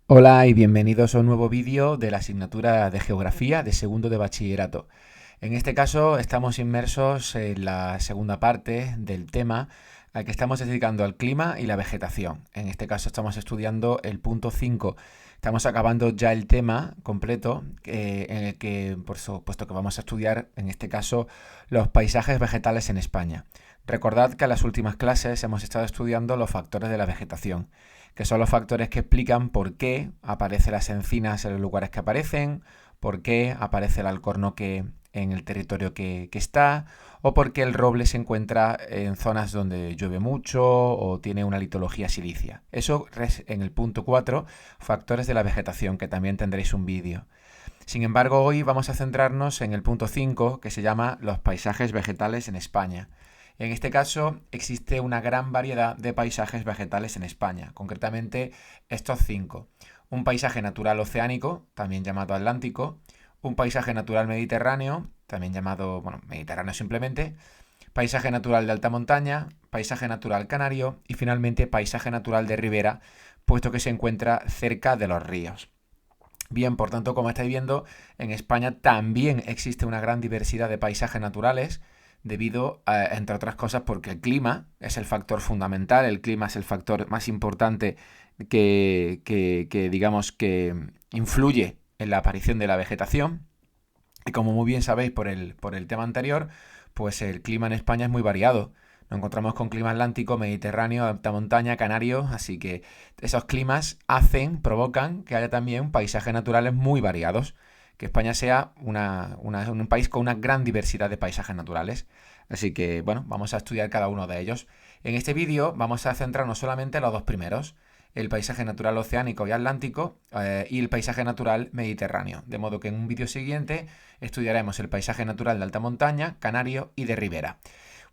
Hola y bienvenidos a un nuevo vídeo de la asignatura de Geografía de segundo de bachillerato. En este caso estamos inmersos en la segunda parte del tema al que estamos dedicando al clima y la vegetación. En este caso estamos estudiando el punto 5. Estamos acabando ya el tema completo en el que, por supuesto, que vamos a estudiar, en este caso, los paisajes vegetales en España. Recordad que en las últimas clases hemos estado estudiando los factores de la vegetación, que son los factores que explican por qué aparecen las encinas en los lugares que aparecen, por qué aparece el alcornoque en el territorio que está, o por qué el roble se encuentra en zonas donde llueve mucho o tiene una litología silicia. Eso es en el punto 4, factores de la vegetación, que también tendréis un vídeo. Sin embargo, hoy vamos a centrarnos en el punto 5, que se llama los paisajes vegetales en España. En este caso, existe una gran variedad de paisajes vegetales en España, concretamente estos 5. Un paisaje natural oceánico, también llamado Atlántico, un paisaje natural mediterráneo, también llamado, Mediterráneo simplemente, paisaje natural de alta montaña, paisaje natural canario y finalmente paisaje natural de ribera, puesto que se encuentra cerca de los ríos. Bien, por tanto, como estáis viendo, en España también existe una gran diversidad de paisajes naturales, debido a, entre otras cosas, porque el clima es el factor fundamental, el clima es el factor más importante que digamos, que influye en la aparición de la vegetación. Y como muy bien sabéis por el tema anterior, pues el clima en España es muy variado. Nos encontramos con clima atlántico, mediterráneo, alta montaña, canario, así que esos climas provocan que haya también paisajes naturales muy variados, que España sea un país con una gran diversidad de paisajes naturales. Así que, bueno, vamos a estudiar cada uno de ellos. En este vídeo vamos a centrarnos solamente en los dos primeros, el paisaje natural oceánico y atlántico y el paisaje natural mediterráneo. De modo que en un vídeo siguiente estudiaremos el paisaje natural de alta montaña, canario y de ribera.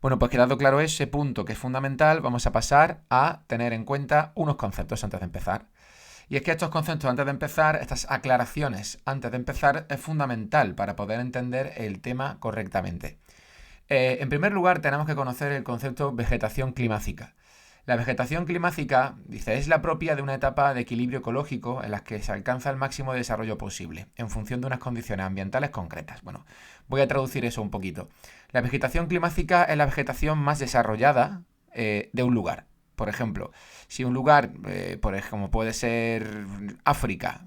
Bueno, pues quedado claro ese punto que es fundamental, vamos a pasar a tener en cuenta unos conceptos antes de empezar. Y es que estos conceptos antes de empezar, estas aclaraciones antes de empezar, es fundamental para poder entender el tema correctamente. En primer lugar, tenemos que conocer el concepto vegetación climática. La vegetación climática, dice, es la propia de una etapa de equilibrio ecológico en la que se alcanza el máximo desarrollo posible, en función de unas condiciones ambientales concretas. Bueno, voy a traducir eso un poquito. La vegetación climática es la vegetación más desarrollada de un lugar. Por ejemplo, si un lugar, como puede ser África,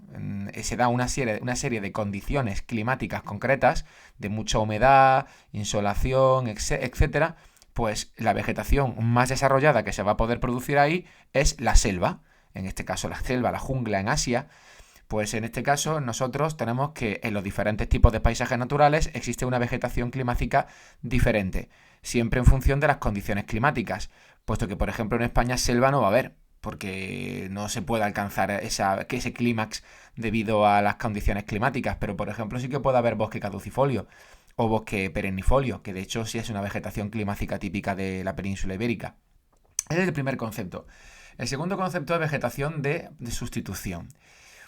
se da una serie de condiciones climáticas concretas, de mucha humedad, insolación, etcétera, pues la vegetación más desarrollada que se va a poder producir ahí es la selva. En este caso la selva, la jungla en Asia. Pues en este caso nosotros tenemos que en los diferentes tipos de paisajes naturales existe una vegetación climática diferente, siempre en función de las condiciones climáticas, puesto que por ejemplo en España selva no va a haber, porque no se puede alcanzar ese clímax debido a las condiciones climáticas, pero por ejemplo sí que puede haber bosque caducifolio o bosque perennifolio, que de hecho sí es una vegetación climática típica de la península ibérica. Ese es el primer concepto. El segundo concepto es vegetación de sustitución.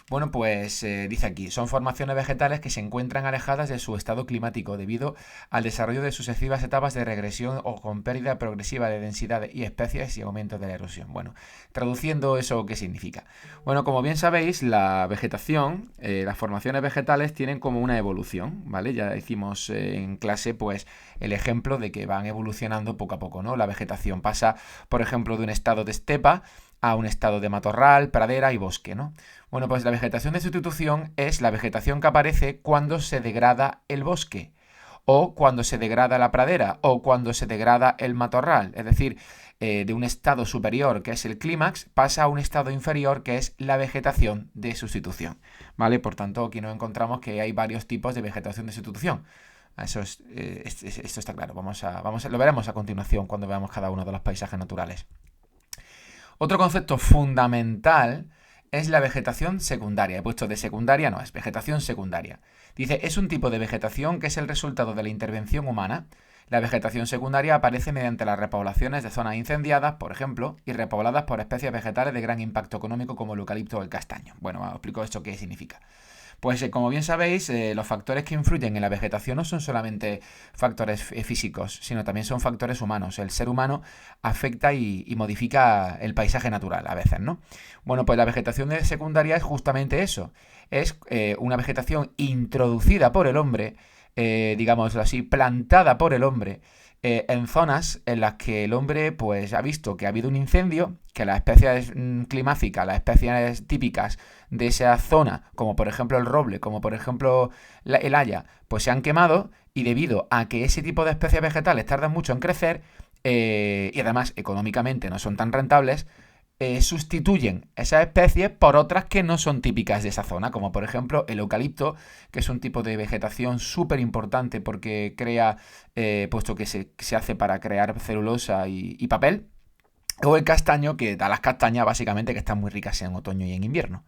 Bueno, pues dice aquí, son formaciones vegetales que se encuentran alejadas de su estado climático debido al desarrollo de sucesivas etapas de regresión o con pérdida progresiva de densidad y especies y aumento de la erosión. Bueno, traduciendo eso, ¿qué significa? Bueno, como bien sabéis, la vegetación, las formaciones vegetales tienen como una evolución, ¿vale? Ya hicimos en clase, pues, el ejemplo de que van evolucionando poco a poco, ¿no? La vegetación pasa, por ejemplo, de un estado de estepa a un estado de matorral, pradera y bosque, ¿no? Bueno, pues la vegetación de sustitución es la vegetación que aparece cuando se degrada el bosque, o cuando se degrada la pradera, o cuando se degrada el matorral. Es decir, de un estado superior, que es el clímax, pasa a un estado inferior, que es la vegetación de sustitución. ¿Vale? Por tanto, aquí nos encontramos que hay varios tipos de vegetación de sustitución. Esto está claro. Lo veremos a continuación cuando veamos cada uno de los paisajes naturales. Otro concepto fundamental es la vegetación secundaria. He puesto de secundaria, no, es vegetación secundaria. Dice, es un tipo de vegetación que es el resultado de la intervención humana. La vegetación secundaria aparece mediante las repoblaciones de zonas incendiadas, por ejemplo, y repobladas por especies vegetales de gran impacto económico como el eucalipto o el castaño. Bueno, os explico esto qué significa. Pues como bien sabéis, los factores que influyen en la vegetación no son solamente factores físicos, sino también son factores humanos. El ser humano afecta y modifica el paisaje natural a veces, ¿no? Bueno, pues la vegetación secundaria es justamente eso. Es una vegetación introducida por el hombre, digámoslo así, plantada por el hombre, en zonas en las que el hombre pues ha visto que ha habido un incendio, que las especies climáticas, las especies típicas de esa zona, como por ejemplo el roble, como por ejemplo el haya, pues se han quemado, y debido a que ese tipo de especies vegetales tardan mucho en crecer, y además económicamente no son tan rentables, sustituyen esas especies por otras que no son típicas de esa zona, como por ejemplo el eucalipto, que es un tipo de vegetación súper importante porque crea, puesto que se hace para crear celulosa y papel, o el castaño, que da las castañas básicamente, que están muy ricas en otoño y en invierno.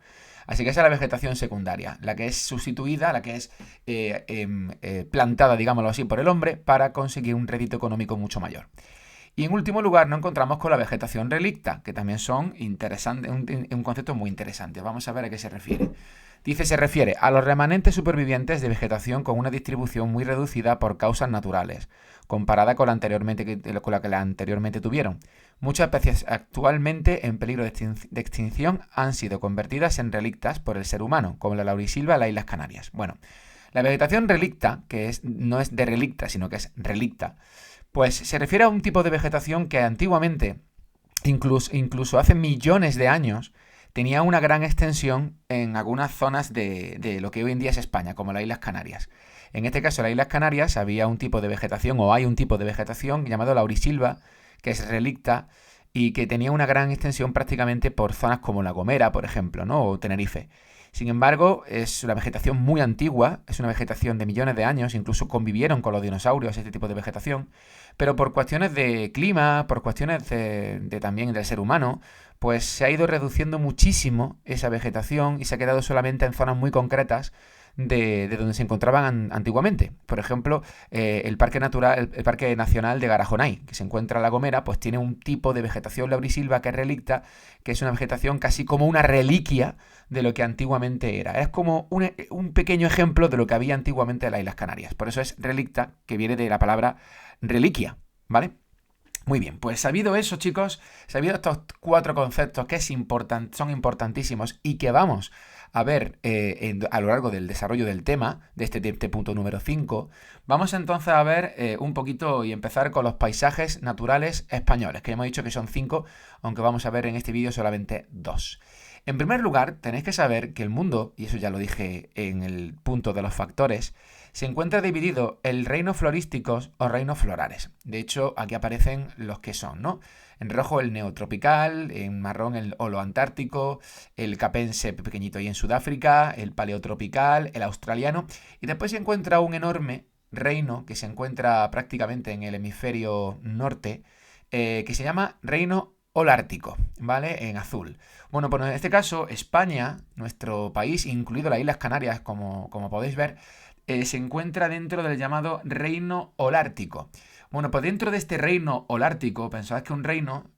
Así que esa es la vegetación secundaria, la que es sustituida, la que es plantada, digámoslo así, por el hombre para conseguir un rédito económico mucho mayor. Y en último lugar nos encontramos con la vegetación relicta, que también son interesantes, un concepto muy interesante. Vamos a ver a qué se refiere. Dice, se refiere a los remanentes supervivientes de vegetación con una distribución muy reducida por causas naturales, comparada con la que la anteriormente tuvieron. Muchas especies actualmente en peligro de extinción han sido convertidas en relictas por el ser humano, como la laurisilva en las Islas Canarias. Bueno, la vegetación relicta, no es de relicta, sino que es relicta, pues se refiere a un tipo de vegetación que antiguamente, incluso hace millones de años, tenía una gran extensión en algunas zonas de lo que hoy en día es España, como las Islas Canarias. En este caso, en las Islas Canarias había un tipo de vegetación, o hay un tipo de vegetación llamado laurisilva, que es relicta y que tenía una gran extensión prácticamente por zonas como La Gomera, por ejemplo, ¿no? O Tenerife. Sin embargo, es una vegetación muy antigua, es una vegetación de millones de años, incluso convivieron con los dinosaurios este tipo de vegetación, pero por cuestiones de clima, por cuestiones también del ser humano, pues se ha ido reduciendo muchísimo esa vegetación y se ha quedado solamente en zonas muy concretas de donde se encontraban antiguamente. Por ejemplo, el Parque Natural, el Parque Nacional de Garajonay, que se encuentra en La Gomera, pues tiene un tipo de vegetación laurisilva que es relicta, que es una vegetación casi como una reliquia de lo que antiguamente era. Es como un pequeño ejemplo de lo que había antiguamente en las Islas Canarias. Por eso es relicta, que viene de la palabra reliquia, ¿vale? Muy bien, pues sabido eso, chicos, sabido estos 4 conceptos que son importantísimos y que vamos a ver a lo largo del desarrollo del tema, de este punto número 5, vamos entonces a ver un poquito y empezar con los paisajes naturales españoles, que hemos dicho que son 5, aunque vamos a ver en este vídeo solamente 2. En primer lugar, tenéis que saber que el mundo, y eso ya lo dije en el punto de los factores, se encuentra dividido en reinos florísticos o reinos florales. De hecho, aquí aparecen los que son, ¿no? En rojo el neotropical, en marrón el holoantártico, el capense pequeñito ahí en Sudáfrica, el paleotropical, el australiano, y después se encuentra un enorme reino que se encuentra prácticamente en el hemisferio norte, que se llama reino holártico, ¿vale? En azul. Bueno, pues en este caso, España, nuestro país, incluido las Islas Canarias, como podéis ver, se encuentra dentro del llamado reino holártico. Bueno, pues dentro de este reino holártico, pensad que un reino,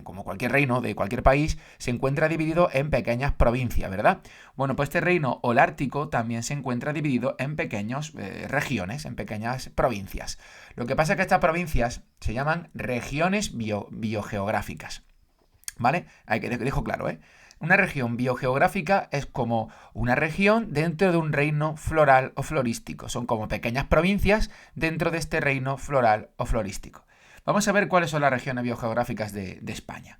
como cualquier reino de cualquier país, se encuentra dividido en pequeñas provincias, ¿verdad? Bueno, pues este reino holártico también se encuentra dividido en pequeñas regiones, en pequeñas provincias. Lo que pasa es que estas provincias se llaman regiones biogeográficas, ¿vale? Hay que dejo claro, ¿eh? Una región biogeográfica es como una región dentro de un reino floral o florístico. Son como pequeñas provincias dentro de este reino floral o florístico. Vamos a ver cuáles son las regiones biogeográficas de España.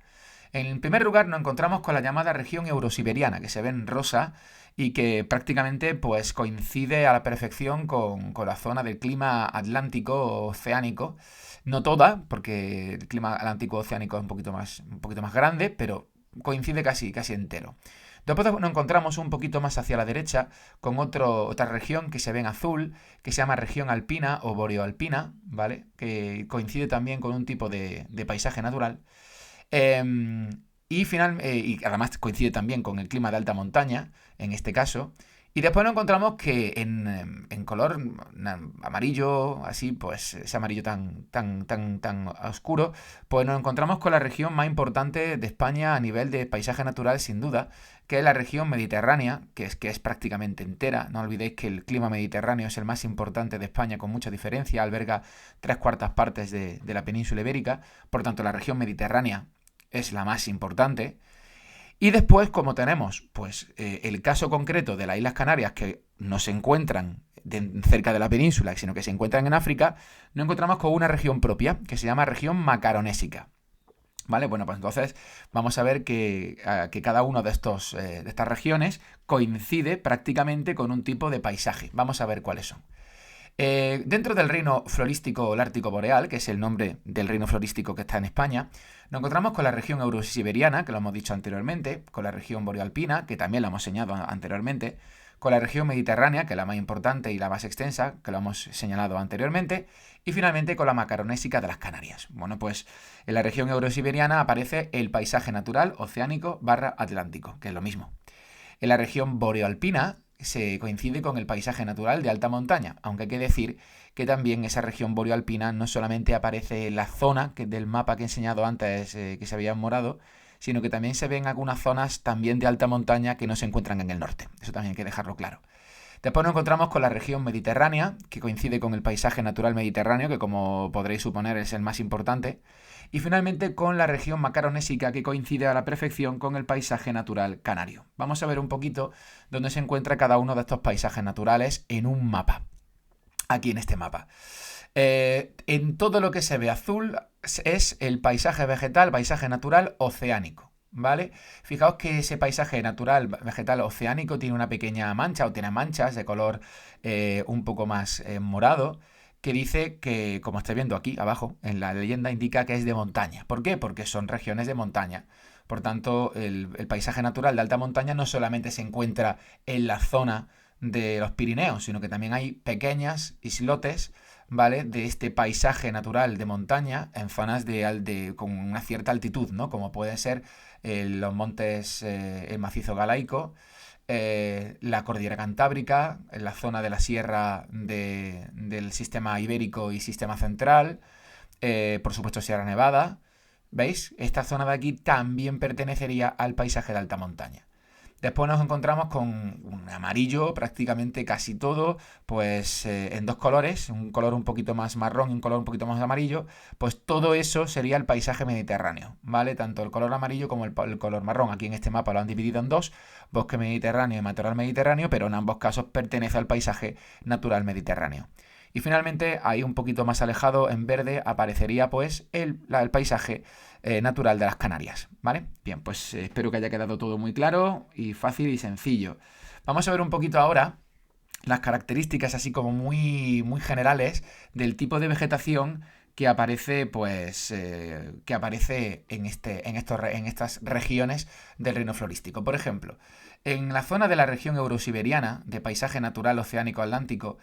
En primer lugar nos encontramos con la llamada región eurosiberiana, que se ve en rosa y que prácticamente pues, coincide a la perfección con la zona del clima atlántico o oceánico. No toda, porque el clima atlántico-oceánico es un poquito más grande, pero coincide casi entero. Después nos encontramos un poquito más hacia la derecha con otra región que se ve en azul, que se llama región alpina o boreoalpina, ¿vale? Que coincide también con un tipo de paisaje natural. Y además coincide también con el clima de alta montaña, en este caso. Y después nos encontramos que en color amarillo, así, pues ese amarillo tan oscuro, pues nos encontramos con la región más importante de España a nivel de paisaje natural, sin duda, que es la región mediterránea, que es prácticamente entera. No olvidéis que el clima mediterráneo es el más importante de España con mucha diferencia, alberga 3/4 partes de la península ibérica, por tanto la región mediterránea es la más importante. Y después, como tenemos pues el caso concreto de las Islas Canarias, que no se encuentran cerca de la península, sino que se encuentran en África, nos encontramos con una región propia, que se llama región macaronésica. ¿Vale? Bueno, pues entonces vamos a ver que cada uno de estas regiones coincide prácticamente con un tipo de paisaje. Vamos a ver cuáles son. Dentro del reino florístico holártico boreal, que es el nombre del reino florístico que está en España, nos encontramos con la región eurosiberiana, que lo hemos dicho anteriormente, con la región boreoalpina, que también la hemos señalado anteriormente, con la región mediterránea, que es la más importante y la más extensa, que lo hemos señalado anteriormente, y finalmente con la macaronésica de las Canarias. Bueno, pues en la región eurosiberiana aparece el paisaje natural oceánico / atlántico, que es lo mismo. En la región boreoalpina se coincide con el paisaje natural de alta montaña, aunque hay que decir que también esa región boreoalpina no solamente aparece en la zona del mapa que he enseñado antes, que se veía en morado, sino que también se ven algunas zonas también de alta montaña que no se encuentran en el norte. Eso también hay que dejarlo claro. Después nos encontramos con la región mediterránea, que coincide con el paisaje natural mediterráneo, que como podréis suponer es el más importante. Y finalmente con la región macaronésica, que coincide a la perfección con el paisaje natural canario. Vamos a ver un poquito dónde se encuentra cada uno de estos paisajes naturales en un mapa. Aquí en este mapa. En todo lo que se ve azul es el paisaje vegetal, paisaje natural oceánico. ¿Vale? Fijaos que ese paisaje natural vegetal oceánico tiene una pequeña mancha o tiene manchas de color un poco más morado, que dice que, como estáis viendo aquí abajo, en la leyenda indica que es de montaña. ¿Por qué? Porque son regiones de montaña. Por tanto, el paisaje natural de alta montaña no solamente se encuentra en la zona de los Pirineos, sino que también hay pequeñas islotes, ¿vale? De este paisaje natural de montaña en zonas con una cierta altitud, ¿no? Como pueden ser los montes, el macizo galaico, la cordillera cantábrica, en la zona de la sierra del sistema ibérico y sistema central, por supuesto Sierra Nevada. ¿Veis? Esta zona de aquí también pertenecería al paisaje de alta montaña. Después nos encontramos con un amarillo, prácticamente casi todo, pues en dos colores, un color un poquito más marrón y un color un poquito más amarillo, pues todo eso sería el paisaje mediterráneo, ¿vale? Tanto el color amarillo como el color marrón. Aquí en este mapa lo han dividido en dos, bosque mediterráneo y matorral mediterráneo, pero en ambos casos pertenece al paisaje natural mediterráneo. Y finalmente, ahí un poquito más alejado, en verde, aparecería pues el paisaje natural de las Canarias, ¿vale? Bien, pues espero que haya quedado todo muy claro y fácil y sencillo. Vamos a ver un poquito ahora las características así como muy, muy generales del tipo de vegetación que aparece, pues, que aparece en estas regiones del reino florístico. Por ejemplo, en la zona de la región eurosiberiana, de paisaje natural oceánico atlántico,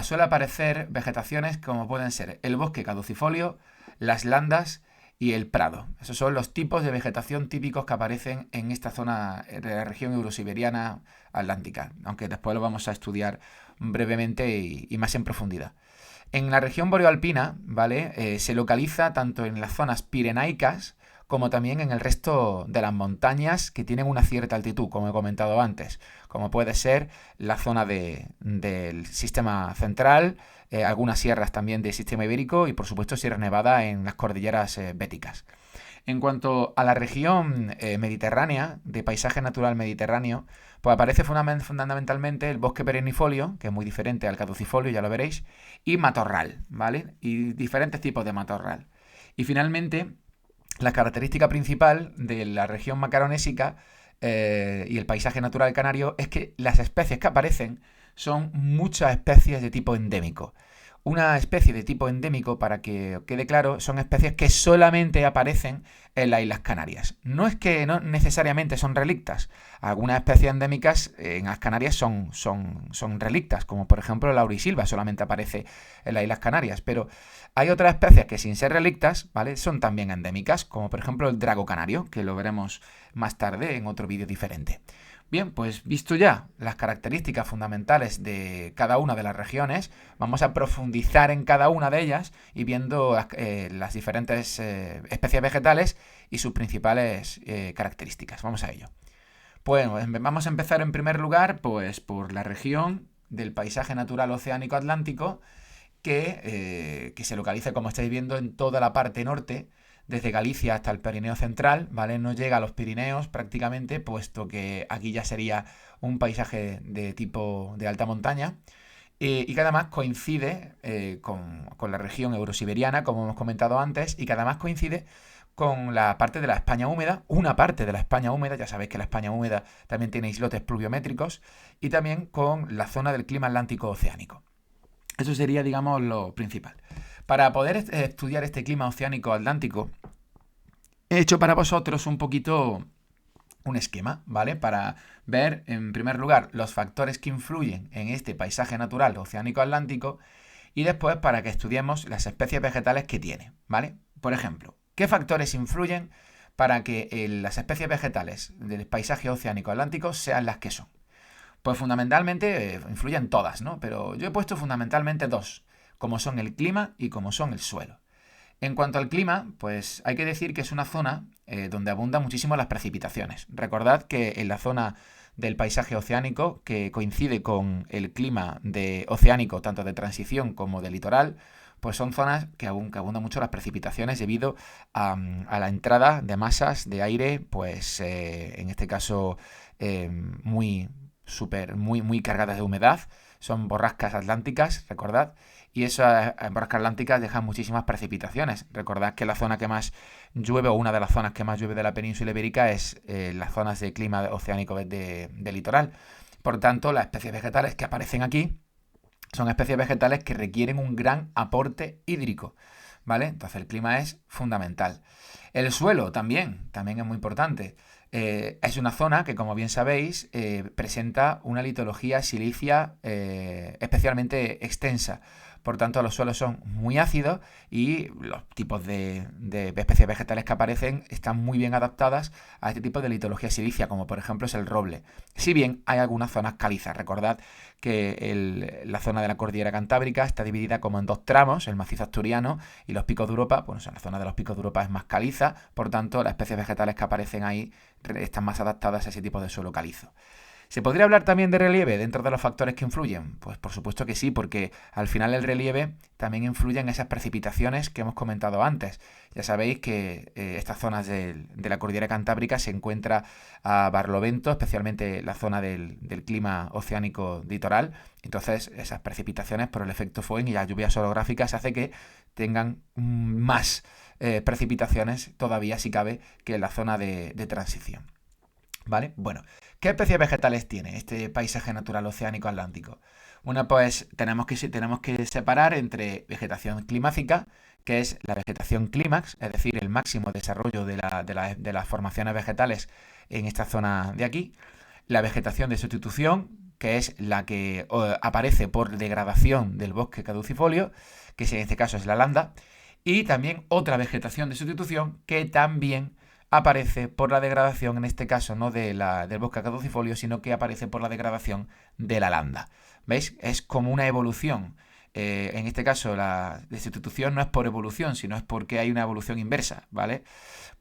suele aparecer vegetaciones como pueden ser el bosque caducifolio, las landas y el prado. Esos son los tipos de vegetación típicos que aparecen en esta zona de la región eurosiberiana atlántica, aunque después lo vamos a estudiar brevemente y más en profundidad. En la región boreoalpina, ¿vale? Se localiza tanto en las zonas pirenaicas como también en el resto de las montañas que tienen una cierta altitud, como he comentado antes, como puede ser la zona del sistema central, algunas sierras también del sistema ibérico y por supuesto Sierra Nevada en las cordilleras béticas. En cuanto a la región mediterránea, de paisaje natural mediterráneo, pues aparece fundamentalmente el bosque perennifolio, que es muy diferente al caducifolio, ya lo veréis, y matorral, ¿vale? Y diferentes tipos de matorral. Y finalmente, la característica principal de la región macaronésica y el paisaje natural canario es que las especies que aparecen son muchas especies de tipo endémico. Una especie de tipo endémico, para que quede claro, son especies que solamente aparecen en las Islas Canarias. No es que no necesariamente son relictas. Algunas especies endémicas en las Canarias son relictas, como por ejemplo la laurisilva, solamente aparece en las Islas Canarias. Pero hay otras especies que sin ser relictas, ¿vale? Son también endémicas, como por ejemplo el drago canario, que lo veremos más tarde en otro vídeo diferente. Bien, pues visto ya las características fundamentales de cada una de las regiones, vamos a profundizar en cada una de ellas y viendo las diferentes especies vegetales y sus principales características. Vamos a ello. Bueno, vamos a empezar en primer lugar pues, por la región del paisaje natural oceánico atlántico que se localiza, como estáis viendo, en toda la parte norte, desde Galicia hasta el Pirineo central, ¿vale? No llega a los Pirineos prácticamente, puesto que aquí ya sería un paisaje de tipo de alta montaña. Y que además coincide con la región eurosiberiana, como hemos comentado antes, y que además coincide con la parte de la España húmeda, una parte de la España húmeda, ya sabéis que la España húmeda también tiene islotes pluviométricos, y también con la zona del clima atlántico oceánico. Eso sería, digamos, lo principal. Para poder estudiar este clima oceánico atlántico, he hecho para vosotros un poquito un esquema, ¿vale? Para ver, en primer lugar, los factores que influyen en este paisaje natural oceánico atlántico y después para que estudiemos las especies vegetales que tiene, ¿vale? Por ejemplo, ¿qué factores influyen para que las especies vegetales del paisaje oceánico atlántico sean las que son? Pues fundamentalmente influyen todas, ¿no? Pero yo he puesto fundamentalmente dos, como son el clima y como son el suelo. En cuanto al clima, pues hay que decir que es una zona donde abundan muchísimo las precipitaciones. Recordad que en la zona del paisaje oceánico, que coincide con el clima oceánico, tanto de transición como de litoral, pues son zonas que abundan mucho las precipitaciones debido a la entrada de masas de aire, pues en este caso muy cargadas de humedad. Son borrascas atlánticas, recordad, y esas borrascas atlánticas dejan muchísimas precipitaciones. Recordad que la zona que más llueve, o una de las zonas que más llueve de la península ibérica, es las zonas de clima oceánico de litoral. Por tanto, las especies vegetales que aparecen aquí son especies vegetales que requieren un gran aporte hídrico, ¿vale? Entonces el clima es fundamental. El suelo también es muy importante. Es una zona que, como bien sabéis, presenta una litología silicia especialmente extensa. Por tanto, los suelos son muy ácidos y los tipos de especies vegetales que aparecen están muy bien adaptadas a este tipo de litología silicia, como por ejemplo es el roble. Si bien hay algunas zonas calizas, recordad que la zona de la cordillera cantábrica está dividida como en dos tramos, el macizo asturiano y los picos de Europa. Bueno, la zona de los picos de Europa es más caliza, por tanto, las especies vegetales que aparecen ahí están más adaptadas a ese tipo de suelo calizo. ¿Se podría hablar también de relieve dentro de los factores que influyen? Pues por supuesto que sí, porque al final el relieve también influye en esas precipitaciones que hemos comentado antes. Ya sabéis que estas zonas de la cordillera cantábrica se encuentra a barlovento, especialmente la zona del clima oceánico litoral. Entonces esas precipitaciones por el efecto Foehn y las lluvias orográficas hace que tengan más precipitaciones todavía, si cabe, que en la zona de transición. ¿Vale? Bueno, ¿qué especies vegetales tiene este paisaje natural oceánico atlántico? Bueno, pues tenemos que separar entre vegetación climática, que es la vegetación clímax, es decir, el máximo desarrollo de las formaciones vegetales en esta zona de aquí, la vegetación de sustitución, que es la que aparece por degradación del bosque caducifolio, que en este caso es la landa, y también otra vegetación de sustitución que también aparece por la degradación, en este caso no del bosque caducifolio, sino que aparece por la degradación de la landa. ¿Veis? Es como una evolución. En este caso la sustitución no es por evolución, sino es porque hay una evolución inversa, ¿vale?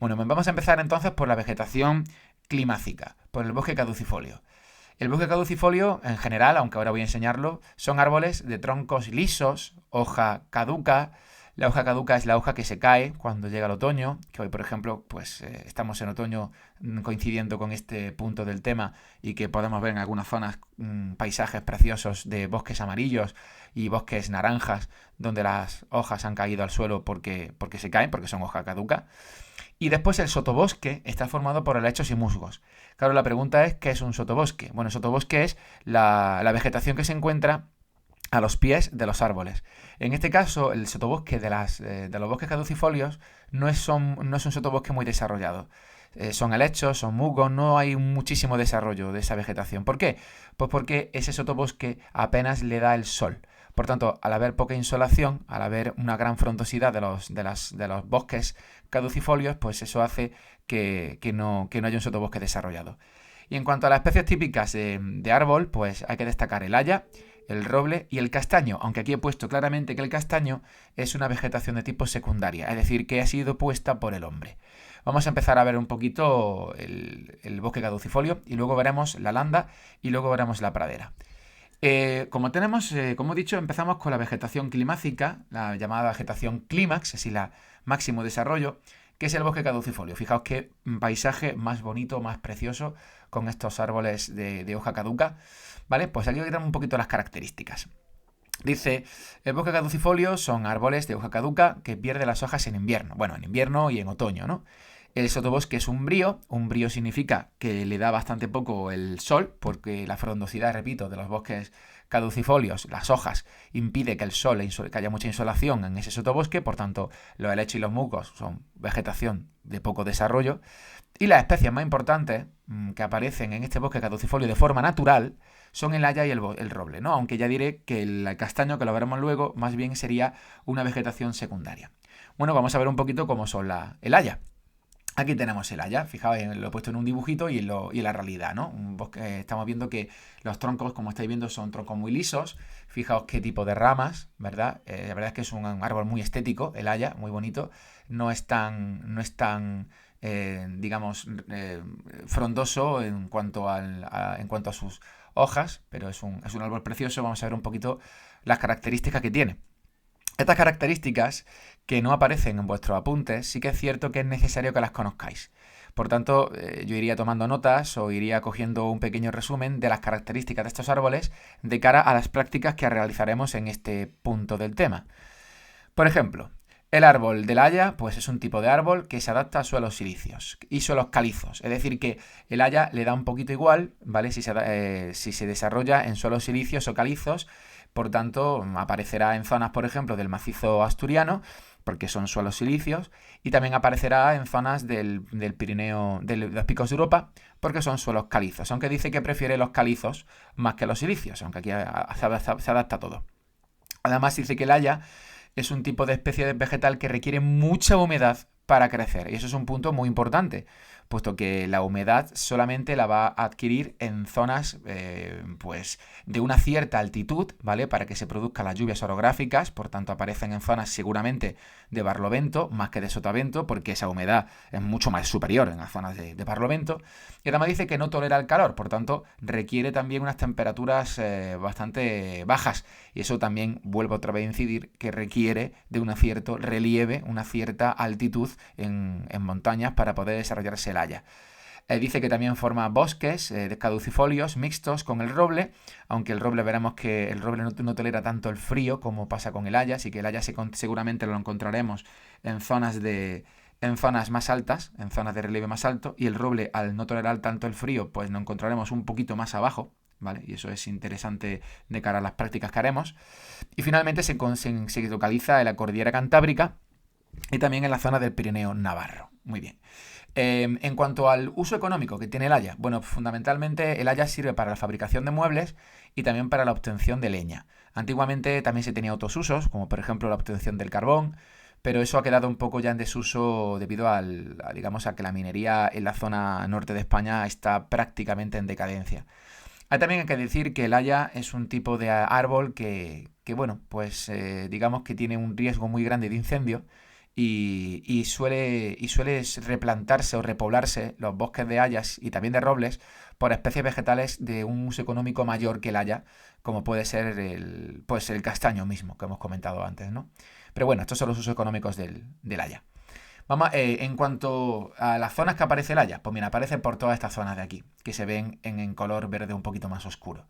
Bueno, vamos a empezar entonces por la vegetación climática, por el bosque caducifolio. El bosque caducifolio, en general, aunque ahora voy a enseñarlo, son árboles de troncos lisos, hoja caduca. La hoja caduca es la hoja que se cae cuando llega el otoño, que hoy, por ejemplo, pues estamos en otoño coincidiendo con este punto del tema y que podemos ver en algunas zonas paisajes preciosos de bosques amarillos y bosques naranjas donde las hojas han caído al suelo porque se caen, porque son hoja caduca. Y después el sotobosque está formado por helechos y musgos. Claro, la pregunta es, ¿qué es un sotobosque? Bueno, el sotobosque es la vegetación que se encuentra a los pies de los árboles. En este caso, el sotobosque de los bosques caducifolios no es un sotobosque muy desarrollado. Son helechos, son musgos, no hay muchísimo desarrollo de esa vegetación. ¿Por qué? Pues porque ese sotobosque apenas le da el sol. Por tanto, al haber poca insolación, al haber una gran frondosidad de los bosques caducifolios, pues eso hace que no haya un sotobosque desarrollado. Y en cuanto a las especies típicas de árbol, pues hay que destacar el haya, el roble y el castaño, aunque aquí he puesto claramente que el castaño es una vegetación de tipo secundaria, es decir, que ha sido puesta por el hombre. Vamos a empezar a ver un poquito el bosque caducifolio y luego veremos la landa y luego veremos la pradera. Como he dicho, empezamos con la vegetación climática, la llamada vegetación clímax, así la máximo desarrollo, que es el bosque caducifolio. Fijaos qué paisaje más bonito, más precioso, con estos árboles de hoja caduca. ¿Vale? Pues aquí voy a dar un poquito las características. Dice, el bosque caducifolio son árboles de hoja caduca que pierden las hojas en invierno. Bueno, en invierno y en otoño, ¿no? El sotobosque es umbrío. Umbrío significa que le da bastante poco el sol, porque la frondosidad, repito, de los bosques caducifolios, las hojas, impide que el sol, que haya mucha insolación en ese sotobosque. Por tanto, los helechos y los musgos son vegetación de poco desarrollo. Y las especies más importantes que aparecen en este bosque caducifolio de forma natural son el haya y el roble, ¿no? Aunque ya diré que el castaño, que lo veremos luego, más bien sería una vegetación secundaria. Bueno, vamos a ver un poquito cómo son el haya. Aquí tenemos el haya, fijaos, lo he puesto en un dibujito y en la realidad, ¿no? Un bosque, estamos viendo que los troncos, como estáis viendo, son troncos muy lisos. Fijaos qué tipo de ramas, ¿verdad? La verdad es que es un árbol muy estético, el haya, muy bonito. No es tan digamos, frondoso en cuanto a sus hojas, pero es un árbol precioso. Vamos a ver un poquito las características que tiene. Estas características que no aparecen en vuestros apuntes, sí que es cierto que es necesario que las conozcáis. Por tanto, yo iría tomando notas o iría cogiendo un pequeño resumen de las características de estos árboles de cara a las prácticas que realizaremos en este punto del tema. Por ejemplo, el árbol del haya, pues es un tipo de árbol que se adapta a suelos silíceos y suelos calizos. Es decir, que el haya le da un poquito igual, ¿vale? Si se desarrolla en suelos silíceos o calizos. Por tanto, aparecerá en zonas, por ejemplo, del macizo asturiano, porque son suelos silíceos, y también aparecerá en zonas del Pirineo, de los picos de Europa, porque son suelos calizos. Aunque dice que prefiere los calizos más que los silíceos, aunque aquí se adapta a todo. Además, dice que el haya es un tipo de especie vegetal que requiere mucha humedad para crecer. Y eso es un punto muy importante, puesto que la humedad solamente la va a adquirir en zonas pues de una cierta altitud, ¿vale? Para que se produzcan las lluvias orográficas. Por tanto, aparecen en zonas seguramente de barlovento más que de sotavento, porque esa humedad es mucho más superior en las zonas de barlovento. Y además dice que no tolera el calor, por tanto, requiere también unas temperaturas bastante bajas. Y eso también, vuelvo otra vez a incidir, que requiere de un cierto relieve, una cierta altitud en montañas para poder desarrollarse el haya. Dice que también forma bosques de caducifolios mixtos con el roble, aunque el roble veremos que el roble no tolera tanto el frío como pasa con el haya, así que el haya seguramente lo encontraremos en zonas más altas, en zonas de relieve más alto, y el roble, al no tolerar tanto el frío, pues lo encontraremos un poquito más abajo, ¿vale? Y eso es interesante de cara a las prácticas que haremos. Y finalmente se localiza en la cordillera Cantábrica y también en la zona del Pirineo Navarro. Muy bien. En cuanto al uso económico que tiene el haya, bueno, fundamentalmente el haya sirve para la fabricación de muebles y también para la obtención de leña. Antiguamente también se tenía otros usos, como por ejemplo la obtención del carbón, pero eso ha quedado un poco ya en desuso debido digamos, a que la minería en la zona norte de España está prácticamente en decadencia. También hay que decir que el haya es un tipo de árbol que bueno, pues digamos que tiene un riesgo muy grande de incendio y suele replantarse o repoblarse los bosques de hayas y también de robles por especies vegetales de un uso económico mayor que el haya, como puede ser el castaño mismo que hemos comentado antes, ¿no? Pero bueno, estos son los usos económicos del haya. En cuanto a las zonas que aparece el haya, pues mira, aparece por todas estas zonas de aquí, que se ven en color verde un poquito más oscuro.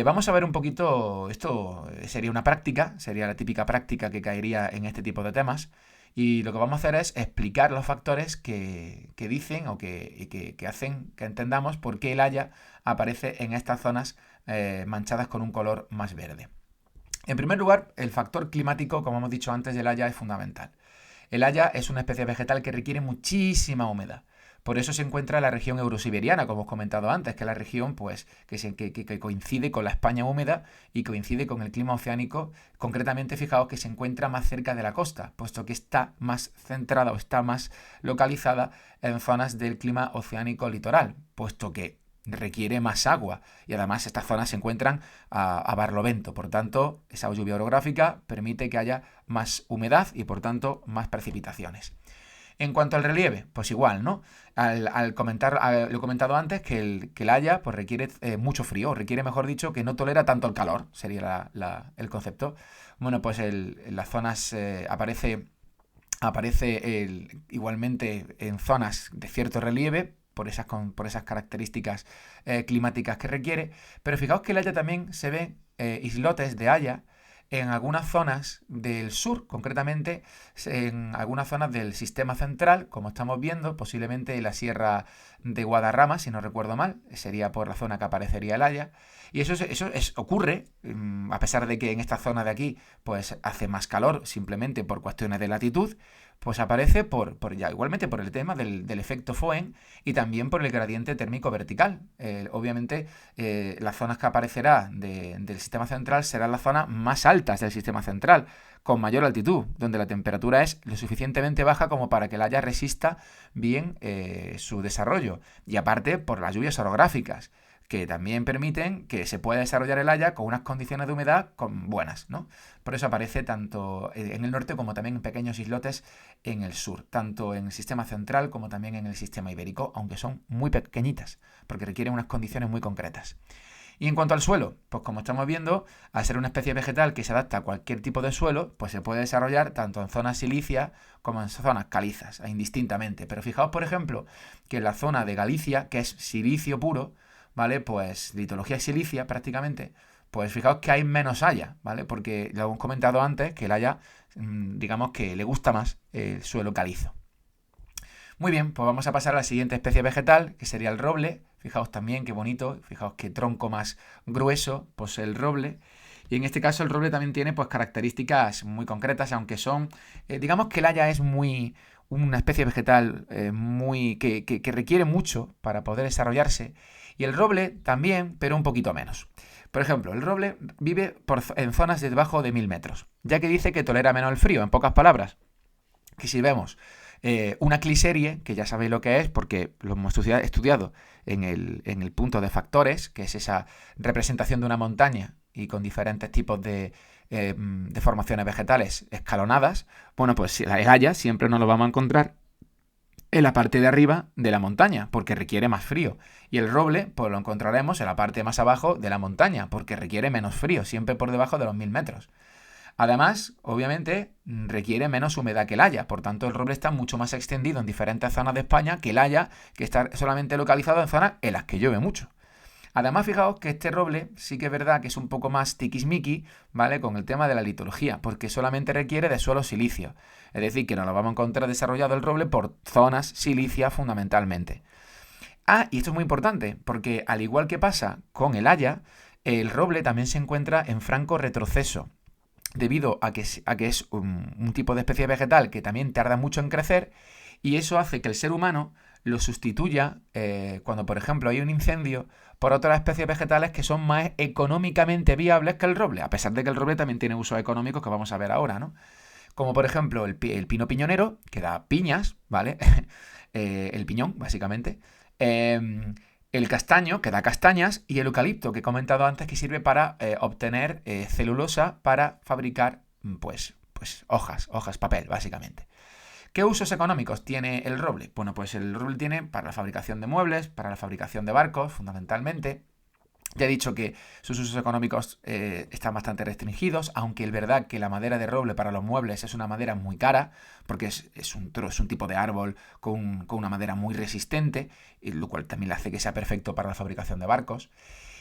Vamos a ver un poquito, esto sería una práctica, sería la típica práctica que caería en este tipo de temas, y lo que vamos a hacer es explicar los factores que dicen o que hacen que entendamos por qué el haya aparece en estas zonas manchadas con un color más verde. En primer lugar, el factor climático, como hemos dicho antes, del haya es fundamental. El haya es una especie vegetal que requiere muchísima humedad. Por eso se encuentra en la región eurosiberiana, como os he comentado antes, que es la región pues, que coincide con la España húmeda y coincide con el clima oceánico. Concretamente, fijaos que se encuentra más cerca de la costa, puesto que está más centrada o está más localizada en zonas del clima oceánico litoral, puesto que requiere más agua y además estas zonas se encuentran a barlovento, por tanto esa lluvia orográfica permite que haya más humedad y por tanto más precipitaciones. En cuanto al relieve, pues igual, ¿no? Lo he comentado antes que el Haya pues requiere mucho frío, requiere, mejor dicho, que no tolera tanto el calor, sería el concepto. Bueno, pues en las zonas aparece igualmente en zonas de cierto relieve, por esas características climáticas que requiere, pero fijaos que el Haya también se ve islotes de Haya en algunas zonas del sur, concretamente en algunas zonas del sistema central, como estamos viendo, posiblemente en la sierra de Guadarrama, si no recuerdo mal, sería por la zona que aparecería el Haya. Y eso ocurre, a pesar de que en esta zona de aquí pues hace más calor simplemente por cuestiones de latitud, pues aparece igualmente por el tema del efecto Foehn y también por el gradiente térmico vertical. Obviamente, las zonas que aparecerá del sistema central serán las zonas más altas del sistema central, con mayor altitud, donde la temperatura es lo suficientemente baja como para que el Haya resista bien su desarrollo. Y aparte, por las lluvias orográficas, que también permiten que se pueda desarrollar el Haya con unas condiciones de humedad buenas, ¿no? Por eso aparece tanto en el norte como también en pequeños islotes en el sur, tanto en el sistema central como también en el sistema ibérico, aunque son muy pequeñitas, porque requieren unas condiciones muy concretas. Y en cuanto al suelo, pues como estamos viendo, al ser una especie vegetal que se adapta a cualquier tipo de suelo, pues se puede desarrollar tanto en zonas silíceas como en zonas calizas, indistintamente. Pero fijaos, por ejemplo, que en la zona de Galicia, que es silicio puro, ¿vale? Pues litología silicia prácticamente, pues fijaos que hay menos haya, ¿vale? Porque lo hemos comentado antes, que el haya, digamos que le gusta más el suelo calizo. Muy bien, pues vamos a pasar a la siguiente especie vegetal, que sería el roble. Fijaos también qué bonito, fijaos qué tronco más grueso posee el roble. Y en este caso el roble también tiene pues características muy concretas, aunque son, digamos que el haya es una especie vegetal que requiere mucho para poder desarrollarse. Y el roble también, pero un poquito menos. Por ejemplo, el roble vive en zonas de debajo de 1000 metros, ya que dice que tolera menos el frío, en pocas palabras. Que si vemos una cliserie, que ya sabéis lo que es, porque lo hemos estudiado en el punto de factores, que es esa representación de una montaña y con diferentes tipos de formaciones vegetales escalonadas, bueno, pues el haya siempre nos lo vamos a encontrar en la parte de arriba de la montaña, porque requiere más frío. Y el roble, pues lo encontraremos en la parte más abajo de la montaña, porque requiere menos frío, siempre por debajo de los 1000 metros. Además, obviamente, requiere menos humedad que el haya, por tanto el roble está mucho más extendido en diferentes zonas de España que el haya, que está solamente localizado en zonas en las que llueve mucho. Además, fijaos que este roble sí que es verdad que es un poco más tiquismiqui, ¿vale? Con el tema de la litología, porque solamente requiere de suelo silicio. Es decir, que nos lo vamos a encontrar desarrollado el roble por zonas silíceas fundamentalmente. Y esto es muy importante, porque al igual que pasa con el haya, el roble también se encuentra en franco retroceso, debido a que es un tipo de especie vegetal que también tarda mucho en crecer, y eso hace que el ser humano lo sustituya cuando, por ejemplo, hay un incendio por otras especies vegetales que son más económicamente viables que el roble, a pesar de que el roble también tiene usos económicos que vamos a ver ahora, ¿no? Como por ejemplo el pino piñonero, que da piñas, ¿vale? El piñón, básicamente. El castaño, que da castañas, y el eucalipto, que he comentado antes, que sirve para obtener celulosa para fabricar, pues hojas, papel, básicamente. ¿Qué usos económicos tiene el roble? Bueno, pues el roble tiene para la fabricación de muebles, para la fabricación de barcos, fundamentalmente. Ya he dicho que sus usos económicos están bastante restringidos, aunque es verdad que la madera de roble para los muebles es una madera muy cara, porque es un tipo de árbol con una madera muy resistente, lo cual también le hace que sea perfecto para la fabricación de barcos.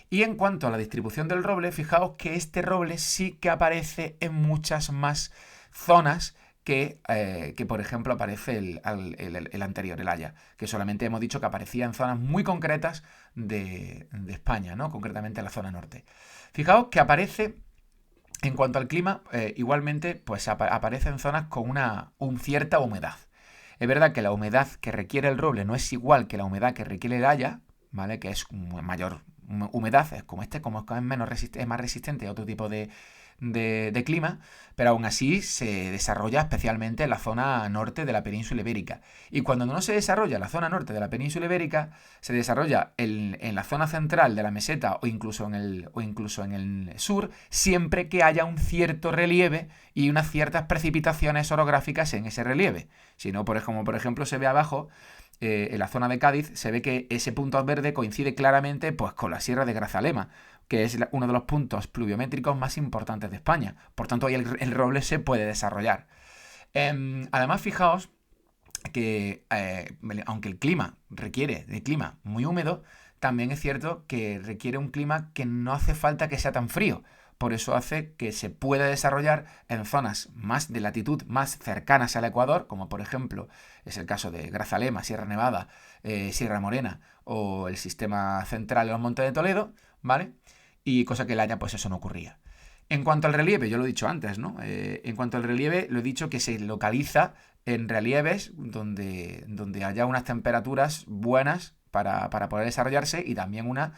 Y en cuanto a la distribución del roble, fijaos que este roble sí que aparece en muchas más zonas que por ejemplo, aparece el anterior, el haya, que solamente hemos dicho que aparecía en zonas muy concretas de España, ¿no? Concretamente en la zona norte. Fijaos que aparece, en cuanto al clima, igualmente, pues aparece en zonas con una cierta humedad. Es verdad que la humedad que requiere el roble no es igual que la humedad que requiere el haya, ¿vale? Que es mayor humedad, es como es menos es más resistente a otro tipo de clima, pero aún así se desarrolla especialmente en la zona norte de la península ibérica. Y cuando no se desarrolla en la zona norte de la península ibérica, se desarrolla en la zona central de la meseta o incluso en el sur, siempre que haya un cierto relieve y unas ciertas precipitaciones orográficas en ese relieve. Si no, por ejemplo, se ve abajo, en la zona de Cádiz, se ve que ese punto verde coincide claramente pues, con la Sierra de Grazalema, que es uno de los puntos pluviométricos más importantes de España. Por tanto, ahí el roble se puede desarrollar. Además, fijaos que aunque el clima requiere de clima muy húmedo, también es cierto que requiere un clima que no hace falta que sea tan frío. Por eso hace que se pueda desarrollar en zonas más de latitud más cercanas al Ecuador, como por ejemplo es el caso de Grazalema, Sierra Nevada, Sierra Morena o el sistema central de los Montes de Toledo, ¿vale? Y cosa que el haya, pues eso no ocurría. En cuanto al relieve, yo lo he dicho antes, ¿no? En cuanto al relieve, lo he dicho que se localiza en relieves donde haya unas temperaturas buenas para poder desarrollarse y también una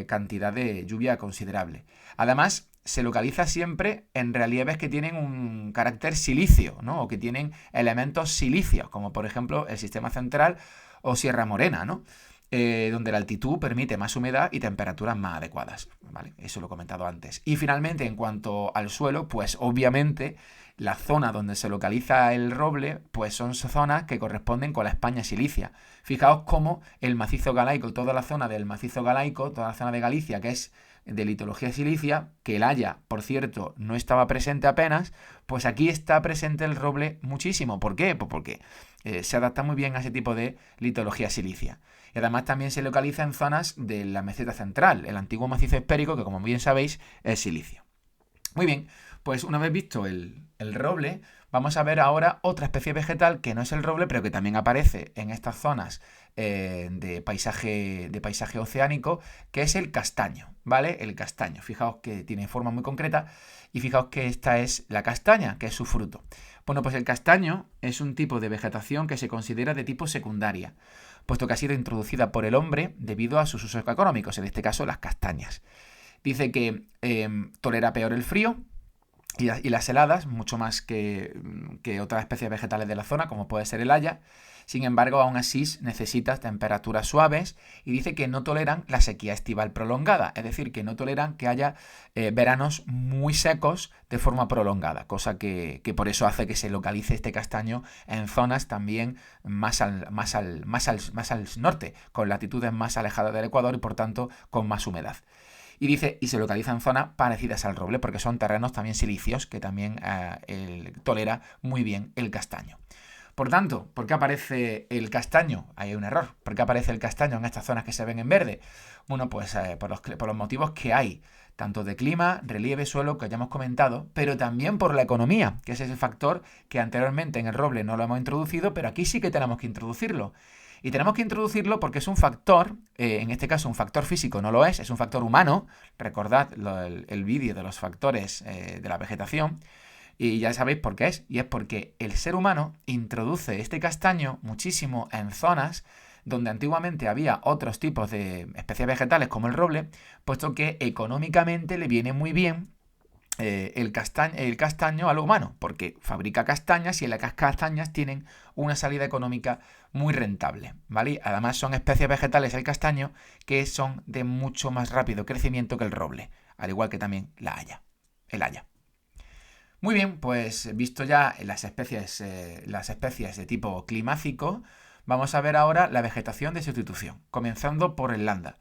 cantidad de lluvia considerable. Además, se localiza siempre en relieves que tienen un carácter silicio, ¿no? O que tienen elementos silíceos, como por ejemplo el sistema central o Sierra Morena, ¿no? Donde la altitud permite más humedad y temperaturas más adecuadas, ¿vale? Eso lo he comentado antes. Y finalmente, en cuanto al suelo, pues obviamente la zona donde se localiza el roble, pues son zonas que corresponden con la España silicia. Fijaos cómo el macizo galaico, toda la zona del macizo galaico, toda la zona de Galicia, que es de litología silicia, que el haya, por cierto, no estaba presente apenas, pues aquí está presente el roble muchísimo. ¿Por qué? Pues porque se adapta muy bien a ese tipo de litología silicia. Y además también se localiza en zonas de la meseta central, el antiguo macizo espérico, que como bien sabéis es silicio. Muy bien, pues una vez visto el roble, vamos a ver ahora otra especie vegetal que no es el roble, pero que también aparece en estas zonas de paisaje oceánico, que es el castaño, ¿vale? El castaño. Fijaos que tiene forma muy concreta y fijaos que esta es la castaña, que es su fruto. Bueno, pues el castaño es un tipo de vegetación que se considera de tipo secundaria, puesto que ha sido introducida por el hombre debido a sus usos económicos, en este caso las castañas. Dice que tolera peor el frío y las heladas, mucho más que otras especies vegetales de la zona, como puede ser el haya. Sin embargo, aún así necesita temperaturas suaves y dice que no toleran la sequía estival prolongada, es decir, que no toleran que haya veranos muy secos de forma prolongada, cosa que por eso hace que se localice este castaño en zonas también más al norte, con latitudes más alejadas del Ecuador y por tanto con más humedad. Y dice, y se localiza en zonas parecidas al roble, porque son terrenos también silíceos, que también tolera muy bien el castaño. Por tanto, ¿por qué aparece el castaño? Ahí hay un error. ¿Por qué aparece el castaño en estas zonas que se ven en verde? Bueno, pues por los motivos que hay, tanto de clima, relieve, suelo, que ya hemos comentado, pero también por la economía, que ese es el factor que anteriormente en el roble no lo hemos introducido, pero aquí sí que tenemos que introducirlo. Y tenemos que introducirlo porque es un factor, en este caso un factor físico no lo es un factor humano. Recordad el vídeo de los factores de la vegetación y ya sabéis por qué es. Y es porque el ser humano introduce este castaño muchísimo en zonas donde antiguamente había otros tipos de especies vegetales como el roble, puesto que económicamente le viene muy bien el castaño al humano, porque fabrica castañas y las castañas tienen una salida económica muy rentable, ¿vale? Además son especies vegetales el castaño que son de mucho más rápido crecimiento que el roble, al igual que también el haya. Muy bien, pues visto ya las especies de tipo climático, vamos a ver ahora la vegetación de sustitución, comenzando por el landa.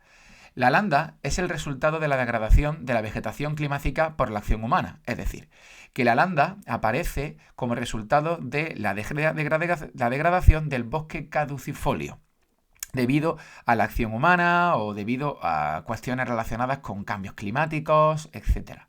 La landa es el resultado de la degradación de la vegetación climática por la acción humana, es decir, que la landa aparece como resultado de la degradación del bosque caducifolio, debido a la acción humana o debido a cuestiones relacionadas con cambios climáticos, etc.